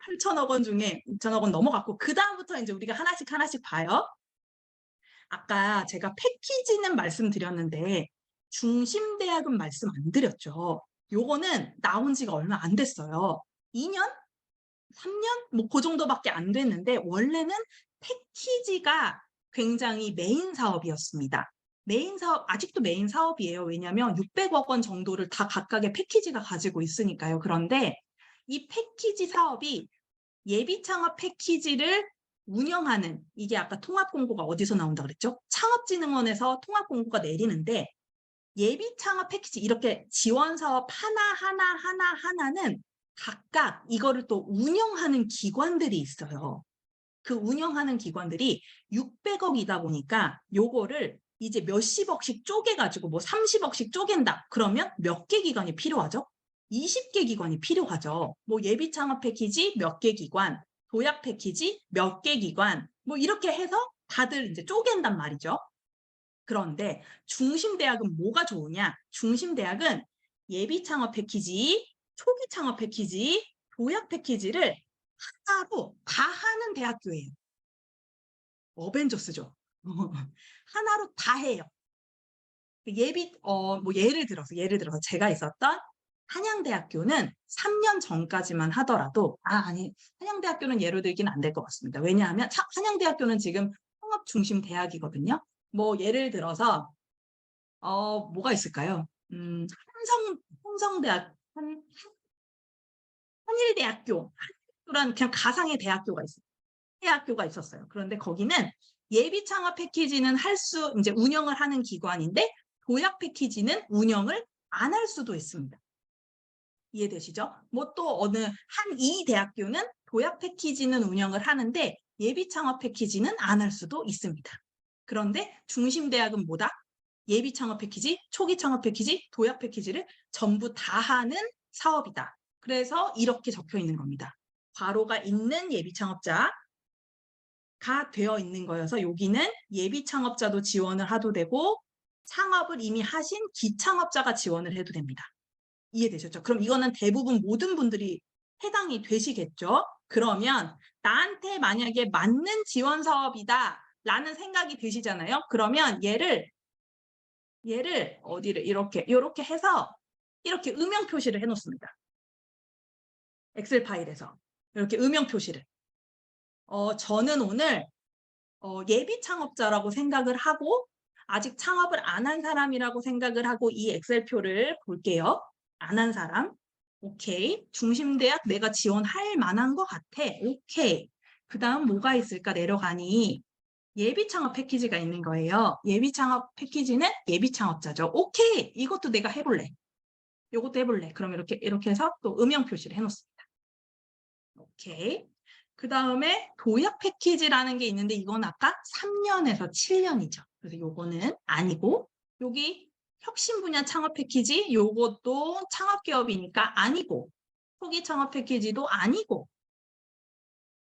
8천억 원 중에 2천억 원 넘어갔고 그 다음부터 이제 우리가 하나씩 봐요. 아까 제가 패키지는 말씀드렸는데 중심대학은 말씀 안 드렸죠. 요거는 나온 지가 얼마 안 됐어요. 2년? 3년? 뭐 그 정도밖에 안 됐는데 원래는 패키지가 굉장히 메인 사업이었습니다. 메인 사업, 아직도 메인 사업이에요. 왜냐하면 600억 원 정도를 다 각각의 패키지가 가지고 있으니까요. 그런데 이 패키지 사업이 예비창업 패키지를 운영하는, 이게 아까 통합공고가 어디서 나온다 그랬죠? 창업진흥원에서 통합공고가 내리는데 예비창업 패키지 이렇게 지원사업 하나는 각각 이거를 또 운영하는 기관들이 있어요. 그 운영하는 기관들이 600억이다 보니까 요거를 이제 몇십억씩 쪼개가지고 뭐 30억씩 쪼갠다. 그러면 몇 개 기관이 필요하죠? 20개 기관이 필요하죠. 뭐 예비 창업 패키지 몇 개 기관, 도약 패키지 몇 개 기관, 뭐 이렇게 해서 다들 이제 쪼갠단 말이죠. 그런데 중심대학은 뭐가 좋으냐? 중심대학은 예비 창업 패키지, 초기 창업 패키지, 도약 패키지를 하나로 다 하는 대학교예요. 어벤져스죠. 하나로 다 해요. 뭐 예를 들어서 제가 있었던 한양대학교는 3년 전까지만 하더라도 한양대학교는 예로 들기는 안 될 것 같습니다. 왜냐하면 한양대학교는 지금 통합 중심 대학이거든요. 뭐 예를 들어서 뭐가 있을까요? 홍성대학, 한일대학교, 한일대학교란 그냥 가상의 대학교가 있어요. 대학교가 있었어요. 그런데 거기는 예비 창업 패키지는 이제 운영을 하는 기관인데 도약 패키지는 운영을 안 할 수도 있습니다. 이해되시죠? 뭐 또 어느 이 대학교는 도약 패키지는 운영을 하는데 예비 창업 패키지는 안 할 수도 있습니다. 그런데 중심대학은 뭐다? 예비 창업 패키지, 초기 창업 패키지, 도약 패키지를 전부 다 하는 사업이다. 그래서 이렇게 적혀 있는 겁니다. 괄호가 있는 예비 창업자, 가 되어 있는 거여서 여기는 예비 창업자도 지원을 해도 되고 창업을 이미 하신 기창업자가 지원을 해도 됩니다. 이해되셨죠? 그럼 이거는 대부분 모든 분들이 해당이 되시겠죠? 그러면 나한테 만약에 맞는 지원 사업이다 라는 생각이 드시잖아요. 그러면 얘를 어디를 이렇게 해서 이렇게 음영 표시를 해놓습니다. 엑셀 파일에서 이렇게 음영 표시를. 저는 오늘 예비 창업자라고 생각을 하고 아직 창업을 안 한 사람이라고 생각을 하고 이 엑셀표를 볼게요. 안 한 사람. 오케이. 중심대학 내가 지원할 만한 것 같아. 오케이. 그 다음 뭐가 있을까 내려가니. 예비 창업 패키지가 있는 거예요. 예비 창업 패키지는 예비 창업자죠. 오케이, 이것도 내가 해볼래. 이것도 해볼래. 그럼 이렇게 해서 또 음영 표시를 해놓습니다. 오케이. 그 다음에 도약 패키지라는 게 있는데 이건 아까 3년에서 7년이죠. 그래서 요거는 아니고, 여기 혁신 분야 창업 패키지, 요것도 창업기업이니까 아니고, 초기 창업 패키지도 아니고,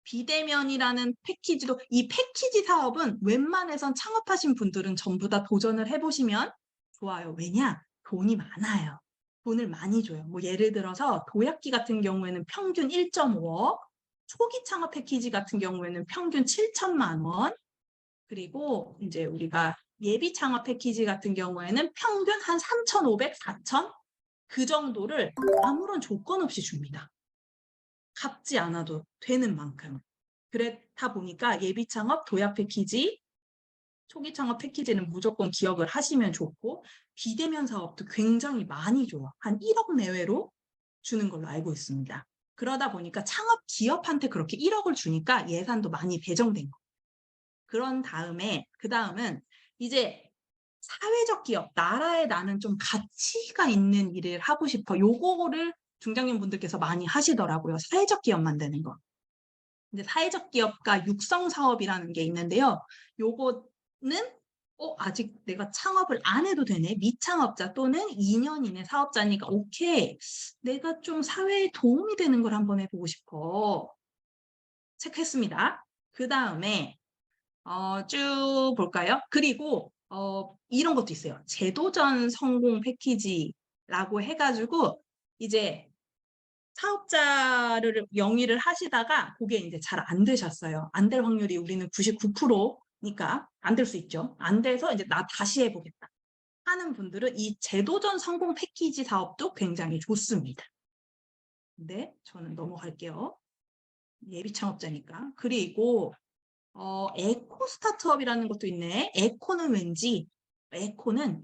비대면이라는 패키지도, 이 패키지 사업은 웬만해선 창업하신 분들은 전부 다 도전을 해보시면 좋아요. 왜냐? 돈이 많아요. 돈을 많이 줘요. 뭐 예를 들어서 도약기 같은 경우에는 평균 1.5억, 초기 창업 패키지 같은 경우에는 평균 7천만 원, 그리고 이제 우리가 예비 창업 패키지 같은 경우에는 평균 한 3,500, 4천? 그 정도를 아무런 조건 없이 줍니다. 갚지 않아도 되는 만큼. 그렇다 보니까 예비 창업, 도약 패키지, 초기 창업 패키지는 무조건 기억을 하시면 좋고, 비대면 사업도 굉장히 많이 줘요. 한 1억 내외로 주는 걸로 알고 있습니다. 그러다 보니까 창업 기업한테 그렇게 1억을 주니까 예산도 많이 배정된 거예요. 그런 다음에, 그 다음은 이제 사회적 기업, 나라에 나는 좀 가치가 있는 일을 하고 싶어. 요거를 중장년 분들께서 많이 하시더라고요. 사회적 기업 만드는 거. 근데 사회적 기업가 육성 사업이라는 게 있는데요. 요거는 아직 내가 창업을 안 해도 되네. 미창업자 또는 2년 이내 사업자니까 오케이. 내가 좀 사회에 도움이 되는 걸 한번 해보고 싶어. 체크했습니다. 그 다음에 쭉 볼까요? 그리고 이런 것도 있어요. 제도전 성공 패키지라고 해가지고 이제 사업자를 영위를 하시다가 그게 이제 잘 안 되셨어요. 안 될 확률이 우리는 99%니까 안 될 수 있죠. 안 돼서 이제 나 다시 해보겠다 하는 분들은 이 제도전 성공 패키지 사업도 굉장히 좋습니다. 근데 저는 넘어갈게요. 예비 창업자니까. 그리고 에코 스타트업이라는 것도 있네. 에코는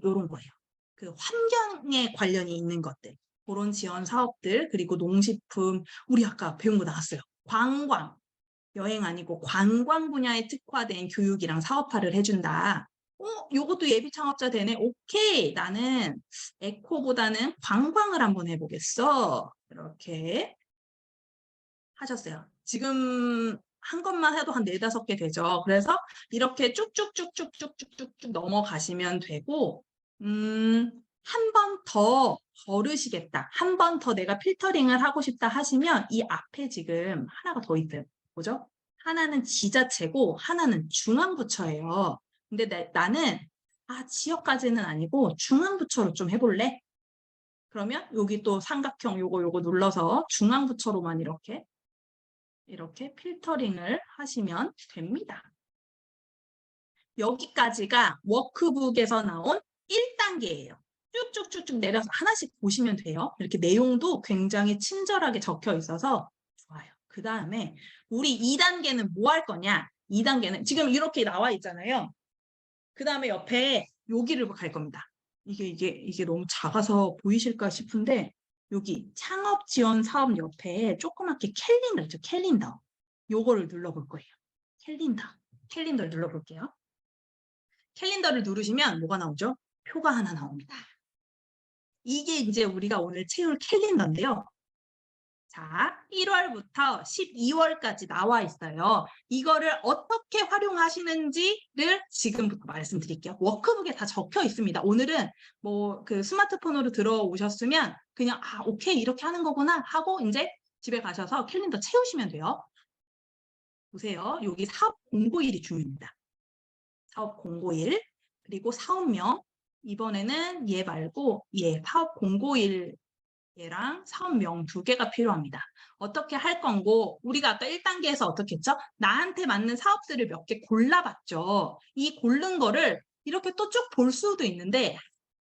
이런 거예요. 그 환경에 관련이 있는 것들. 그런 지원 사업들, 그리고 농식품, 우리 아까 배운 거 나왔어요. 관광, 여행 아니고 관광 분야에 특화된 교육이랑 사업화를 해준다. 요것도 예비 창업자 되네. 오케이. 나는 에코보다는 관광을 한번 해보겠어. 이렇게 하셨어요. 지금 한 것만 해도 한 4-5개 되죠. 그래서 이렇게 쭉쭉쭉쭉쭉쭉쭉 넘어가시면 되고, 한 번 더 걸으시겠다. 한 번 더 내가 필터링을 하고 싶다 하시면 이 앞에 지금 하나가 더 있어요. 뭐죠? 하나는 지자체고 하나는 중앙부처예요. 근데 나는 지역까지는 아니고 중앙부처로 좀 해볼래? 그러면 여기 또 삼각형 요거 눌러서 중앙부처로만 이렇게 필터링을 하시면 됩니다. 여기까지가 워크북에서 나온 1단계예요. 쭉쭉쭉쭉 내려서 하나씩 보시면 돼요. 이렇게 내용도 굉장히 친절하게 적혀 있어서 좋아요. 그 다음에 우리 2단계는 뭐 할 거냐? 2단계는 지금 이렇게 나와 있잖아요. 그 다음에 옆에 여기를 갈 겁니다. 이게 너무 작아서 보이실까 싶은데 여기 창업 지원 사업 옆에 조그맣게 캘린더 있죠. 캘린더. 요거를 눌러볼 거예요. 캘린더를 눌러볼게요. 캘린더를 누르시면 뭐가 나오죠? 표가 하나 나옵니다. 이게 이제 우리가 오늘 채울 캘린더인데요. 자, 1월부터 12월까지 나와 있어요. 이거를 어떻게 활용하시는지를 지금부터 말씀드릴게요. 워크북에 다 적혀 있습니다. 오늘은 뭐 그 스마트폰으로 들어오셨으면 그냥 오케이 이렇게 하는 거구나 하고 이제 집에 가셔서 캘린더 채우시면 돼요. 보세요. 여기 사업 공고일이 중요합니다. 사업 공고일, 그리고 사업명. 이번에는 얘 말고 사업 공고일 얘랑 사업명 2개가 필요합니다. 어떻게 할 건고 우리가 아까 1단계에서 어떻게 했죠? 나한테 맞는 사업들을 몇 개 골라봤죠. 이 고른 거를 이렇게 또 쭉 볼 수도 있는데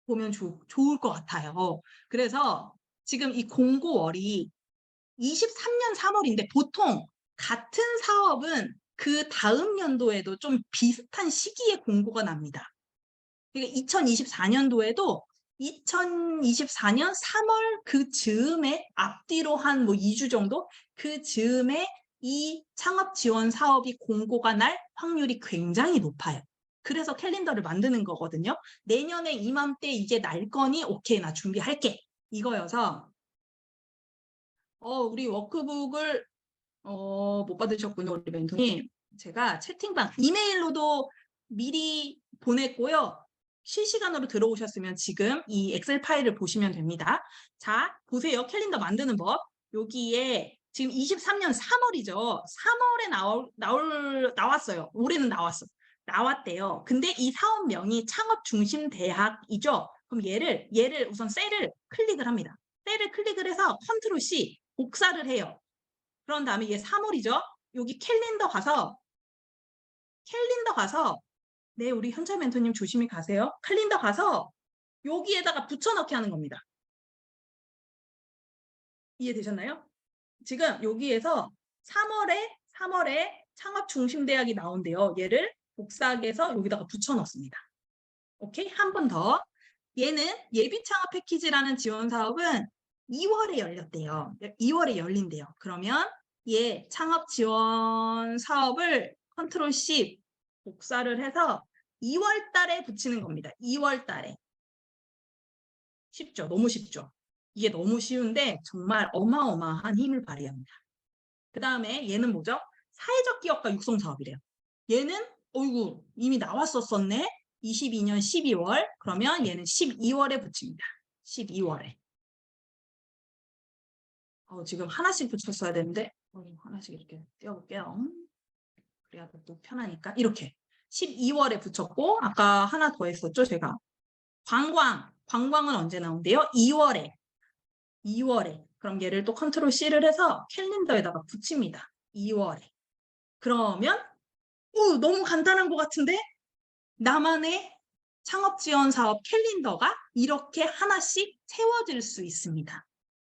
보면 좋을 것 같아요. 그래서 지금 이 공고월이 23년 3월인데 보통 같은 사업은 그 다음 연도에도 좀 비슷한 시기에 공고가 납니다. 그러니까 2024년도에도 2024년 3월 그 즈음에 앞뒤로 한 뭐 2주 정도 그 즈음에 이 창업 지원 사업이 공고가 날 확률이 굉장히 높아요. 그래서 캘린더를 만드는 거거든요. 내년에 이맘때 이게 날 거니 오케이 나 준비할게 이거여서 우리 워크북을 못 받으셨군요. 우리 멘토님. 제가 채팅방 이메일로도 미리 보냈고요. 실시간으로 들어오셨으면 지금 이 엑셀 파일을 보시면 됩니다. 자, 보세요. 캘린더 만드는 법. 여기에 지금 23년 3월이죠. 3월에 나왔어요. 올해는 나왔대요. 근데 이 사업명이 창업중심대학이죠. 그럼 얘를 우선 셀을 클릭을 합니다. 셀을 클릭을 해서 컨트롤 C 복사를 해요. 그런 다음에 얘 3월이죠. 여기 캘린더 가서 네, 우리 현철 멘토님 조심히 가세요. 캘린더 가서 여기에다가 붙여넣기 하는 겁니다. 이해되셨나요? 지금 여기에서 3월에 창업중심대학이 나온대요. 얘를 복사해서 여기다가 붙여넣습니다. 오케이? 한 번 더. 얘는 예비창업 패키지라는 지원 사업은 2월에 열렸대요. 2월에 열린대요. 그러면 얘 창업 지원 사업을 컨트롤 C 복사를 해서 2월 달에 붙이는 겁니다. 2월 달에. 쉽죠? 너무 쉽죠? 이게 너무 쉬운데 정말 어마어마한 힘을 발휘합니다. 그 다음에 얘는 뭐죠? 사회적 기업가 육성 사업이래요. 얘는 어이구 이미 나왔었네. 22년 12월. 그러면 얘는 12월에 붙입니다. 12월에. 지금 하나씩 붙였어야 되는데 하나씩 이렇게 떼어볼게요. 그래야 또 편하니까 이렇게 12월에 붙였고 아까 하나 더 했었죠 제가. 관광은 언제 나온대요? 2월에. 그럼 얘를 또 컨트롤 C를 해서 캘린더에다가 붙입니다. 2월에. 그러면 너무 간단한 것 같은데 나만의 창업 지원 사업 캘린더가 이렇게 하나씩 세워질 수 있습니다.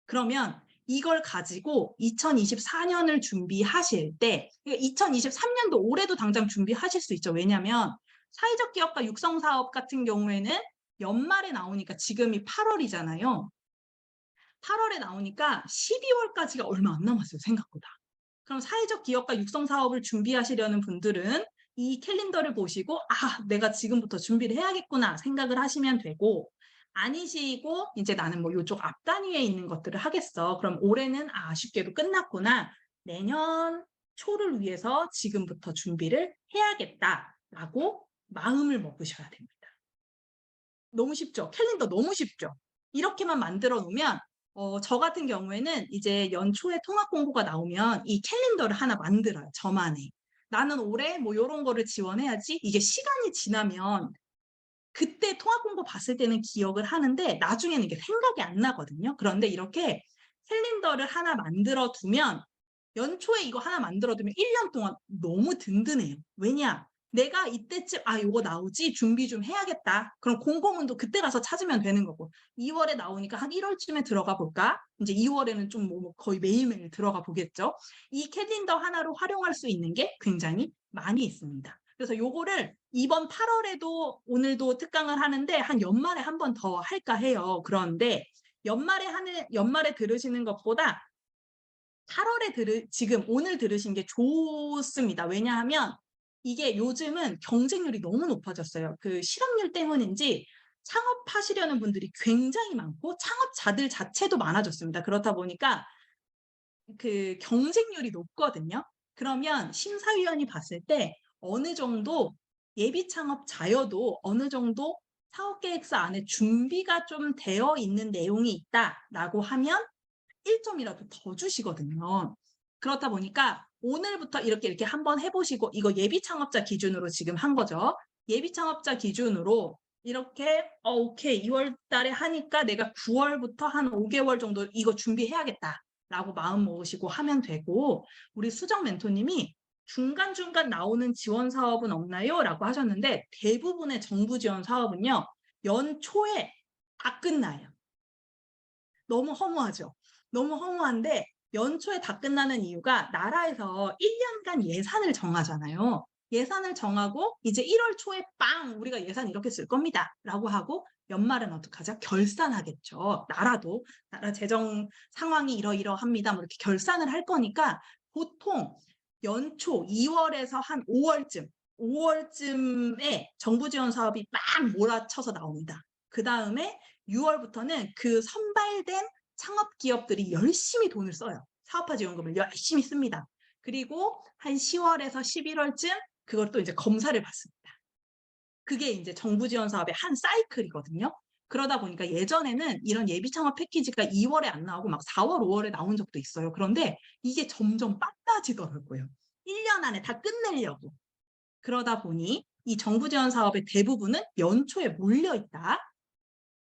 그러면 이걸 가지고 2024년을 준비하실 때 2023년도 올해도 당장 준비하실 수 있죠. 왜냐하면 사회적 기업가 육성 사업 같은 경우에는 연말에 나오니까 지금이 8월이잖아요. 8월에 나오니까 12월까지가 얼마 안 남았어요. 생각보다. 그럼 사회적 기업가 육성 사업을 준비하시려는 분들은 이 캘린더를 보시고 내가 지금부터 준비를 해야겠구나 생각을 하시면 되고 아니시고 이제 나는 뭐 이쪽 앞 단위에 있는 것들을 하겠어. 그럼 올해는 아쉽게도 끝났구나. 내년 초를 위해서 지금부터 준비를 해야겠다라고 마음을 먹으셔야 됩니다. 너무 쉽죠? 캘린더 너무 쉽죠? 이렇게만 만들어 놓으면 저 같은 경우에는 이제 연초에 통합 공고가 나오면 이 캘린더를 하나 만들어요. 저만의. 나는 올해 뭐 이런 거를 지원해야지. 이게 시간이 지나면 그때 통합 공고 봤을 때는 기억을 하는데 나중에는 이게 생각이 안 나거든요. 그런데 이렇게 캘린더를 하나 만들어 두면 연초에 이거 하나 만들어 두면 1년 동안 너무 든든해요. 왜냐? 내가 이때쯤 요거 나오지 준비 좀 해야겠다. 그럼 공고문도 그때 가서 찾으면 되는 거고 2월에 나오니까 한 1월쯤에 들어가 볼까? 이제 2월에는 좀 뭐 거의 매일매일 들어가 보겠죠. 이 캘린더 하나로 활용할 수 있는 게 굉장히 많이 있습니다. 그래서 요거를 이번 8월에도 오늘도 특강을 하는데 한 연말에 한 번 더 할까 해요. 그런데 연말에 들으시는 것보다 8월에 지금 오늘 들으신 게 좋습니다. 왜냐하면 이게 요즘은 경쟁률이 너무 높아졌어요. 그 실업률 때문인지 창업하시려는 분들이 굉장히 많고 창업자들 자체도 많아졌습니다. 그렇다 보니까 그 경쟁률이 높거든요. 그러면 심사위원이 봤을 때 어느 정도 예비 창업자여도 어느 정도 사업계획서 안에 준비가 좀 되어 있는 내용이 있다라고 하면 1점이라도 더 주시거든요. 그렇다 보니까 오늘부터 이렇게 한번 해보시고 이거 예비 창업자 기준으로 지금 한 거죠. 예비 창업자 기준으로 이렇게 오케이 2월 달에 하니까 내가 9월부터 한 5개월 정도 이거 준비해야겠다라고 마음 먹으시고 하면 되고 우리 수정 멘토님이 중간중간 나오는 지원 사업은 없나요? 라고 하셨는데 대부분의 정부 지원 사업은요. 연초에 다 끝나요. 너무 허무하죠. 너무 허무한데 연초에 다 끝나는 이유가 나라에서 1년간 예산을 정하잖아요. 예산을 정하고 이제 1월 초에 빵 우리가 예산 이렇게 쓸 겁니다. 라고 하고 연말은 어떡하죠? 결산하겠죠. 나라 재정 상황이 이러이러합니다. 뭐 이렇게 결산을 할 거니까 보통 연초 2월에서 한 5월쯤에 정부 지원 사업이 막 몰아쳐서 나옵니다. 그 다음에 6월부터는 그 선발된 창업 기업들이 열심히 돈을 써요. 사업화 지원금을 열심히 씁니다. 그리고 한 10월에서 11월쯤 그걸 또 이제 검사를 받습니다. 그게 이제 정부 지원 사업의 한 사이클이거든요. 그러다 보니까 예전에는 이런 예비 창업 패키지가 2월에 안 나오고 막 4월, 5월에 나온 적도 있어요. 그런데 이게 점점 빨라지더라고요. 1년 안에 다 끝내려고. 그러다 보니 이 정부 지원 사업의 대부분은 연초에 몰려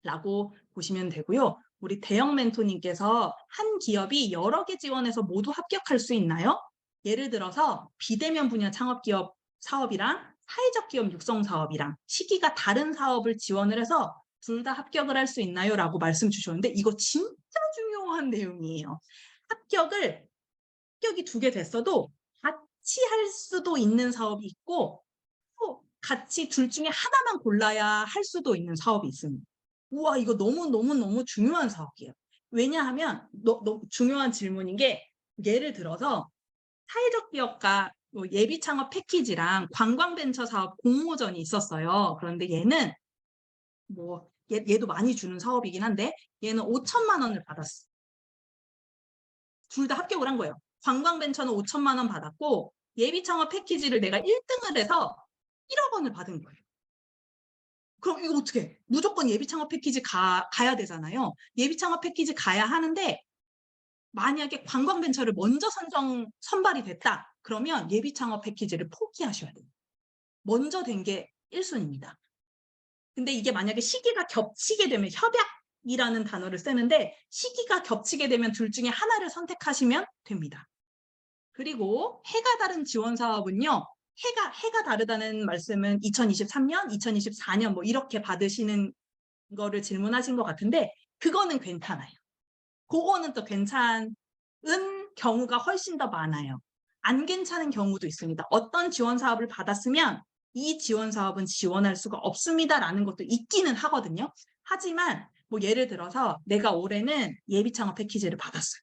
있다라고 보시면 되고요. 우리 대형 멘토님께서 한 기업이 여러 개 지원에서 모두 합격할 수 있나요? 예를 들어서 비대면 분야 창업기업 사업이랑 사회적 기업 육성 사업이랑 시기가 다른 사업을 지원을 해서 둘 다 합격을 할 수 있나요? 라고 말씀 주셨는데 이거 진짜 중요한 내용이에요. 합격이 2개 됐어도 같이 할 수도 있는 사업이 있고 또 같이 둘 중에 하나만 골라야 할 수도 있는 사업이 있습니다. 우와, 이거 너무 중요한 사업이에요. 왜냐하면 너무 중요한 질문인 게 예를 들어서 사회적 기업과 예비 창업 패키지랑 관광벤처 사업 공모전이 있었어요. 그런데 얘는 얘도 많이 주는 사업이긴 한데 얘는 5천만 원을 받았어. 둘 다 합격을 한 거예요. 관광벤처는 5천만 원 받았고 예비 창업 패키지를 내가 1등을 해서 1억 원을 받은 거예요. 그럼 이거 어떻게 해? 무조건 예비 창업 패키지 가야 되잖아요. 예비 창업 패키지 가야 하는데 만약에 관광벤처를 먼저 선발이 됐다. 그러면 예비 창업 패키지를 포기하셔야 돼요. 먼저 된 게 1순위입니다. 근데 이게 만약에 시기가 겹치게 되면 협약이라는 단어를 쓰는데 시기가 겹치게 되면 둘 중에 하나를 선택하시면 됩니다. 그리고 해가 다른 지원 사업은요. 해가 다르다는 말씀은 2023년, 2024년 뭐 이렇게 받으시는 거를 질문하신 것 같은데 그거는 괜찮아요. 그거는 또 괜찮은 경우가 훨씬 더 많아요. 안 괜찮은 경우도 있습니다. 어떤 지원 사업을 받았으면 이 지원 사업은 지원할 수가 없습니다라는 것도 있기는 하거든요. 하지만 뭐 예를 들어서 내가 올해는 예비 창업 패키지를 받았어요.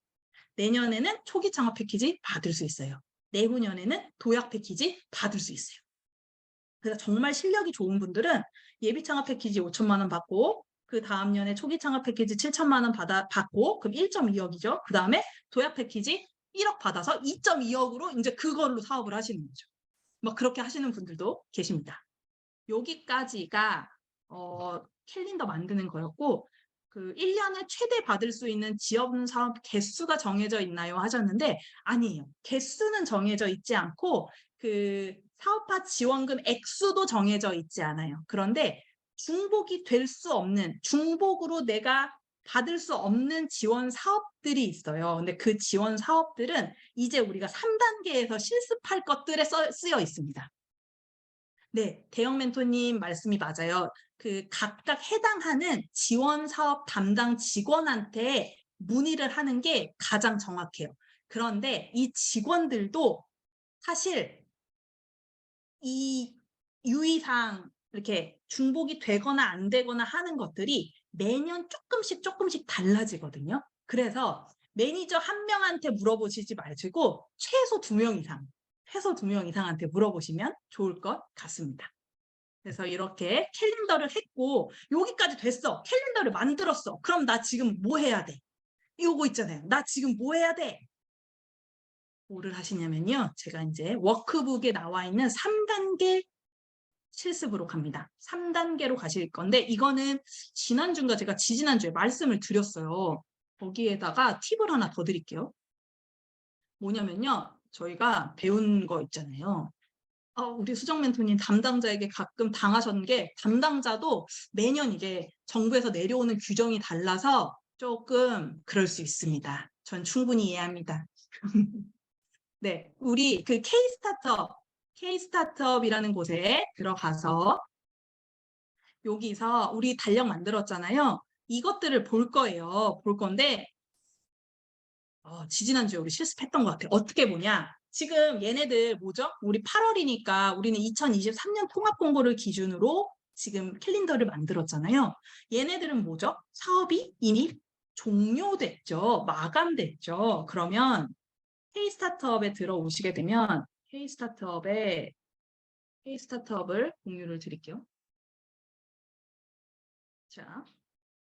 내년에는 초기 창업 패키지 받을 수 있어요. 내후년에는 도약 패키지 받을 수 있어요. 그래서 정말 실력이 좋은 분들은 예비 창업 패키지 5천만 원 받고 그 다음 년에 초기 창업 패키지 7천만 원 받고 그럼 1.2억이죠. 그 다음에 도약 패키지 1억 받아서 2.2억으로 이제 그걸로 사업을 하시는 거죠. 막 그렇게 하시는 분들도 계십니다. 여기까지가 캘린더 만드는 거였고 그 1년에 최대 받을 수 있는 지원 사업 개수가 정해져 있나요? 하셨는데 아니에요. 개수는 정해져 있지 않고 그 사업화 지원금 액수도 정해져 있지 않아요. 그런데 중복이 될 수 없는 중복으로 내가 받을 수 없는 지원 사업들이 있어요. 근데 그 지원 사업들은 이제 우리가 3단계에서 실습할 것들에 쓰여 있습니다. 네, 대형 멘토님 말씀이 맞아요. 그 각각 해당하는 지원 사업 담당 직원한테 문의를 하는 게 가장 정확해요. 그런데 이 직원들도 사실 이 유의사항 이렇게 중복이 되거나 안 되거나 하는 것들이 매년 조금씩 달라지거든요. 그래서 매니저 1명한테 물어보시지 마시고 최소 2명 이상한테 물어보시면 좋을 것 같습니다. 그래서 이렇게 캘린더를 했고 여기까지 됐어. 캘린더를 만들었어. 그럼 나 지금 뭐 해야 돼? 이거 있잖아요. 나 지금 뭐 해야 돼? 뭐를 하시냐면요. 제가 이제 워크북에 나와 있는 3단계 실습으로 갑니다. 3단계로 가실 건데 이거는 지난주인가 제가 지지난주에 말씀을 드렸어요. 거기에다가 팁을 하나 더 드릴게요. 뭐냐면요. 저희가 배운 거 있잖아요. 우리 수정 멘토님 담당자에게 가끔 당하셨는 게 담당자도 매년 이게 정부에서 내려오는 규정이 달라서 조금 그럴 수 있습니다. 전 충분히 이해합니다. 네, 우리 그 K 스타트업이라는 곳에 들어가서 여기서 우리 달력 만들었잖아요. 이것들을 볼 거예요. 볼 건데 지지난주에 우리 실습했던 것 같아요. 어떻게 보냐? 지금 얘네들 뭐죠? 우리 8월이니까 우리는 2023년 통합공고를 기준으로 지금 캘린더를 만들었잖아요. 얘네들은 뭐죠? 사업이 이미 종료됐죠. 마감됐죠. 그러면 K-스타트업에 들어오시게 되면 K-스타트업을 공유를 드릴게요. 자,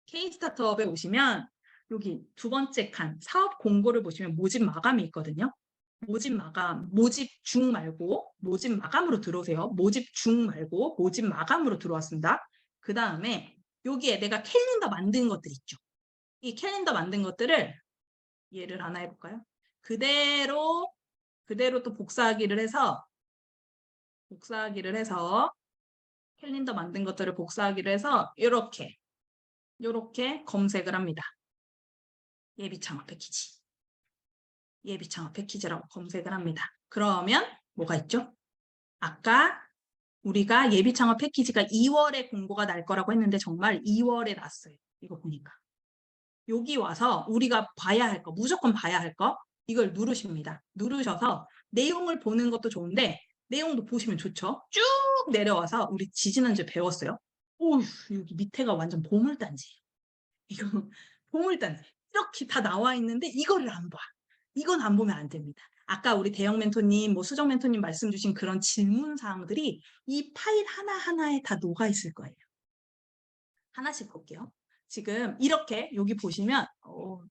K-스타트업에 오시면 여기 두 번째 칸 사업 공고를 보시면 모집 마감이 있거든요. 모집 마감, 모집 중 말고 모집 마감으로 들어오세요. 모집 중 말고 모집 마감으로 들어왔습니다. 그 다음에 여기에 내가 캘린더 만든 것들 있죠. 이 캘린더 만든 것들을 얘를 하나 해볼까요? 그대로 또 복사하기를 해서 캘린더 만든 것들을 복사하기를 해서 이렇게 검색을 합니다. 예비 창업 패키지. 예비 창업 패키지라고 검색을 합니다. 그러면 뭐가 있죠? 아까 우리가 예비 창업 패키지가 2월에 공고가 날 거라고 했는데 정말 2월에 났어요. 이거 보니까. 여기 와서 우리가 봐야 할 거, 무조건 봐야 할 거, 이걸 누르십니다. 누르셔서 내용을 보는 것도 좋은데 내용도 보시면 좋죠. 쭉 내려와서 우리 지지난주에 배웠어요. 오, 여기 밑에가 완전 보물단지예요. 이거 보물단지. 이렇게 다 나와 있는데 이거를 안 봐. 이건 안 보면 안 됩니다. 아까 우리 대형 멘토님, 뭐 수정 멘토님 말씀 주신 그런 질문 사항들이 이 파일 하나하나에 다 녹아 있을 거예요. 하나씩 볼게요. 지금 이렇게 여기 보시면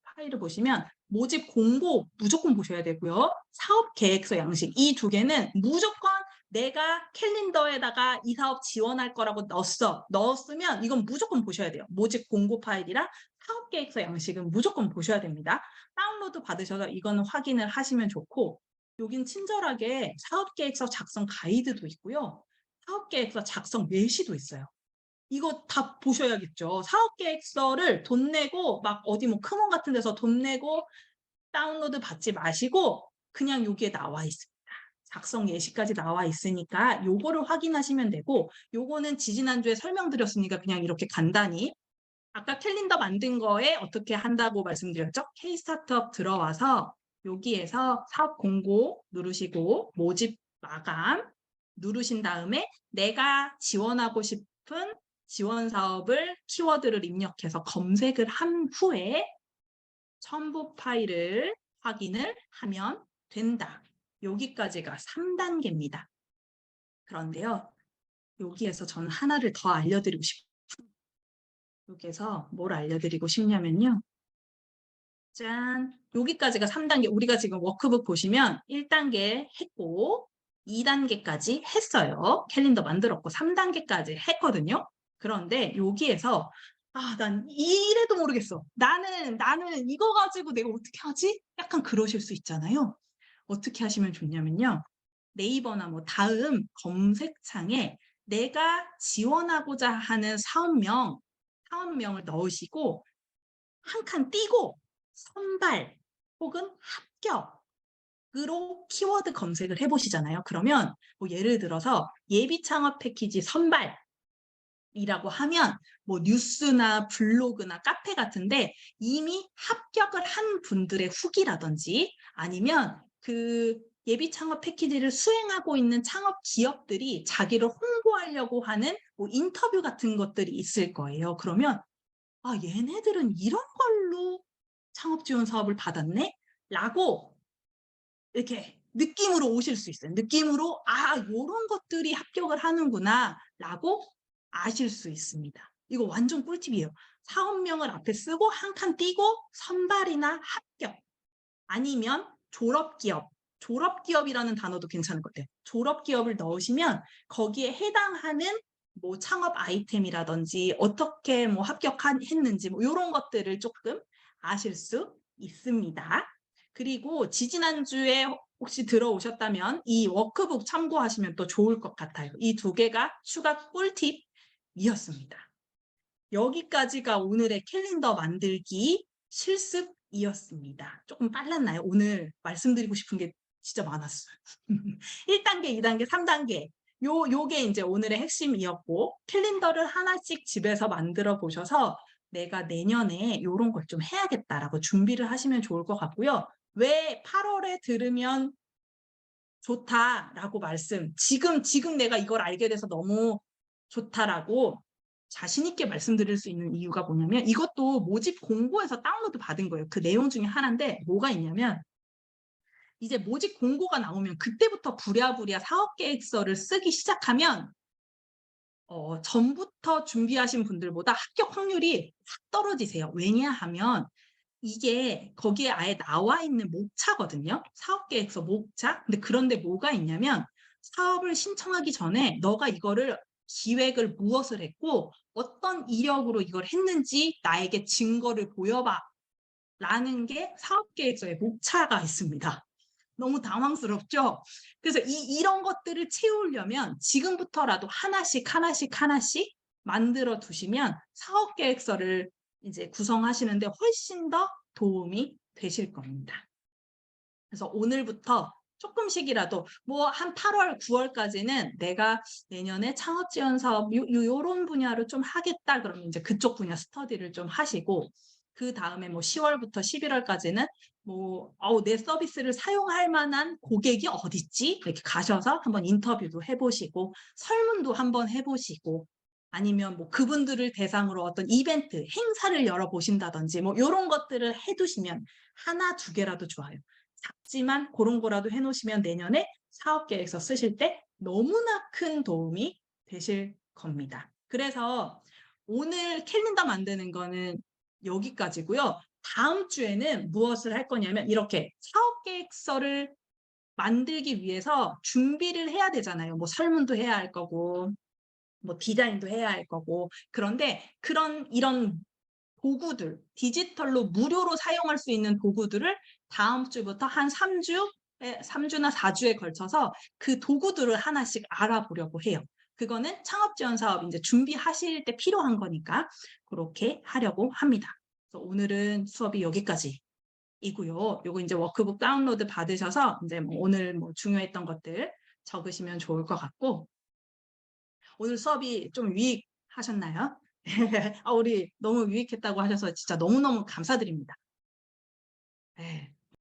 파일을 보시면 모집 공고 무조건 보셔야 되고요. 사업 계획서 양식 이 두 개는 무조건 내가 캘린더에다가 이 사업 지원할 거라고 넣었으면 이건 무조건 보셔야 돼요. 모집 공고 파일이랑 사업 계획서 양식은 무조건 보셔야 됩니다. 다운로드 받으셔서 이거는 확인을 하시면 좋고 여긴 친절하게 사업 계획서 작성 가이드도 있고요. 사업 계획서 작성 예시도 있어요. 이거 다 보셔야겠죠. 사업계획서를 돈 내고 막 어디 뭐 크몬 같은 데서 돈 내고 다운로드 받지 마시고 그냥 여기에 나와 있습니다. 작성 예시까지 나와 있으니까 요거를 확인하시면 되고 요거는 지지난주에 설명드렸으니까 그냥 이렇게 간단히 아까 캘린더 만든 거에 어떻게 한다고 말씀드렸죠? K-스타트업 들어와서 여기에서 사업 공고 누르시고 모집 마감 누르신 다음에 내가 지원하고 싶은 지원 사업을 키워드를 입력해서 검색을 한 후에 첨부 파일을 확인을 하면 된다. 여기까지가 3단계입니다. 그런데요. 여기에서 저는 하나를 더 알려드리고 싶어요. 여기에서 뭘 알려드리고 싶냐면요. 짠! 여기까지가 3단계. 우리가 지금 워크북 보시면 1단계 했고 2단계까지 했어요. 캘린더 만들었고 3단계까지 했거든요. 그런데 여기에서 난 이래도 모르겠어. 나는 이거 가지고 내가 어떻게 하지? 약간 그러실 수 있잖아요. 어떻게 하시면 좋냐면요. 네이버나 뭐 다음 검색창에 내가 지원하고자 하는 사업명을 넣으시고 한 칸 띄고 선발 혹은 합격으로 키워드 검색을 해보시잖아요. 그러면 뭐 예를 들어서 예비 창업 패키지 선발이라고 하면 뭐 뉴스나 블로그나 카페 같은데 이미 합격을 한 분들의 후기라든지 아니면 그 예비 창업 패키지를 수행하고 있는 창업 기업들이 자기를 홍보하려고 하는 뭐 인터뷰 같은 것들이 있을 거예요. 그러면 얘네들은 이런 걸로 창업 지원 사업을 받았네? 라고 이렇게 느낌으로 오실 수 있어요. 느낌으로 이런 것들이 합격을 하는구나 라고 아실 수 있습니다. 이거 완전 꿀팁이에요. 사업명을 앞에 쓰고 한 칸 띄고 선발이나 합격 아니면 졸업기업이라는 단어도 괜찮을 것 같아요. 졸업기업을 넣으시면 거기에 해당하는 뭐 창업 아이템이라든지 어떻게 뭐 합격했는지 뭐 이런 것들을 조금 아실 수 있습니다. 그리고 지지난주에 혹시 들어오셨다면 이 워크북 참고하시면 또 좋을 것 같아요. 이 두 개가 추가 꿀팁이었습니다. 여기까지가 오늘의 캘린더 만들기 실습이었습니다. 조금 빨랐나요? 오늘 말씀드리고 싶은 게 진짜 많았어요. 1단계, 2단계, 3단계. 요게 이제 오늘의 핵심이었고 캘린더를 하나씩 집에서 만들어 보셔서 내가 내년에 이런 걸 좀 해야겠다라고 준비를 하시면 좋을 것 같고요. 왜 8월에 들으면 좋다라고 지금 내가 이걸 알게 돼서 너무 좋다라고 자신 있게 말씀드릴 수 있는 이유가 뭐냐면 이것도 모집 공고에서 다운로드 받은 거예요. 그 내용 중에 하나인데 뭐가 있냐면 이제 모집 공고가 나오면 그때부터 부랴부랴 사업계획서를 쓰기 시작하면 전부터 준비하신 분들보다 합격 확률이 확 떨어지세요. 왜냐하면 이게 거기에 아예 나와 있는 목차거든요. 사업계획서 목차. 근데 그런데 뭐가 있냐면 사업을 신청하기 전에 너가 이거를 기획을 무엇을 했고 어떤 이력으로 이걸 했는지 나에게 증거를 보여봐 라는 게 사업계획서의 목차가 있습니다. 너무 당황스럽죠? 그래서 이런 것들을 채우려면 지금부터라도 하나씩 하나씩 하나씩 만들어 두시면 사업계획서를 이제 구성하시는데 훨씬 더 도움이 되실 겁니다. 그래서 오늘부터 조금씩이라도 뭐 한 8월, 9월까지는 내가 내년에 창업 지원 사업 요런 분야로 좀 하겠다 그러면 이제 그쪽 분야 스터디를 좀 하시고 그 다음에 뭐 10월부터 11월까지는 뭐 내 서비스를 사용할 만한 고객이 어딨지? 이렇게 가셔서 한번 인터뷰도 해보시고 설문도 한번 해보시고 아니면 뭐 그분들을 대상으로 어떤 이벤트, 행사를 열어보신다든지 뭐 이런 것들을 해두시면 하나, 두 개라도 좋아요. 작지만 그런 거라도 해놓으시면 내년에 사업계획서 쓰실 때 너무나 큰 도움이 되실 겁니다. 그래서 오늘 캘린더 만드는 거는 여기까지고요. 다음 주에는 무엇을 할 거냐면 이렇게 사업계획서를 만들기 위해서 준비를 해야 되잖아요. 뭐 설문도 해야 할 거고 뭐 디자인도 해야 할 거고 그런데 이런 도구들, 디지털로 무료로 사용할 수 있는 도구들을 다음 주부터 한 3주나 4주에 걸쳐서 그 도구들을 하나씩 알아보려고 해요. 그거는 창업지원 사업 이제 준비하실 때 필요한 거니까 그렇게 하려고 합니다. 그래서 오늘은 수업이 여기까지이고요. 요거 이제 워크북 다운로드 받으셔서 이제 뭐 오늘 뭐 중요했던 것들 적으시면 좋을 것 같고 오늘 수업이 좀 유익하셨나요? 우리 너무 유익했다고 하셔서 진짜 너무너무 감사드립니다. 네.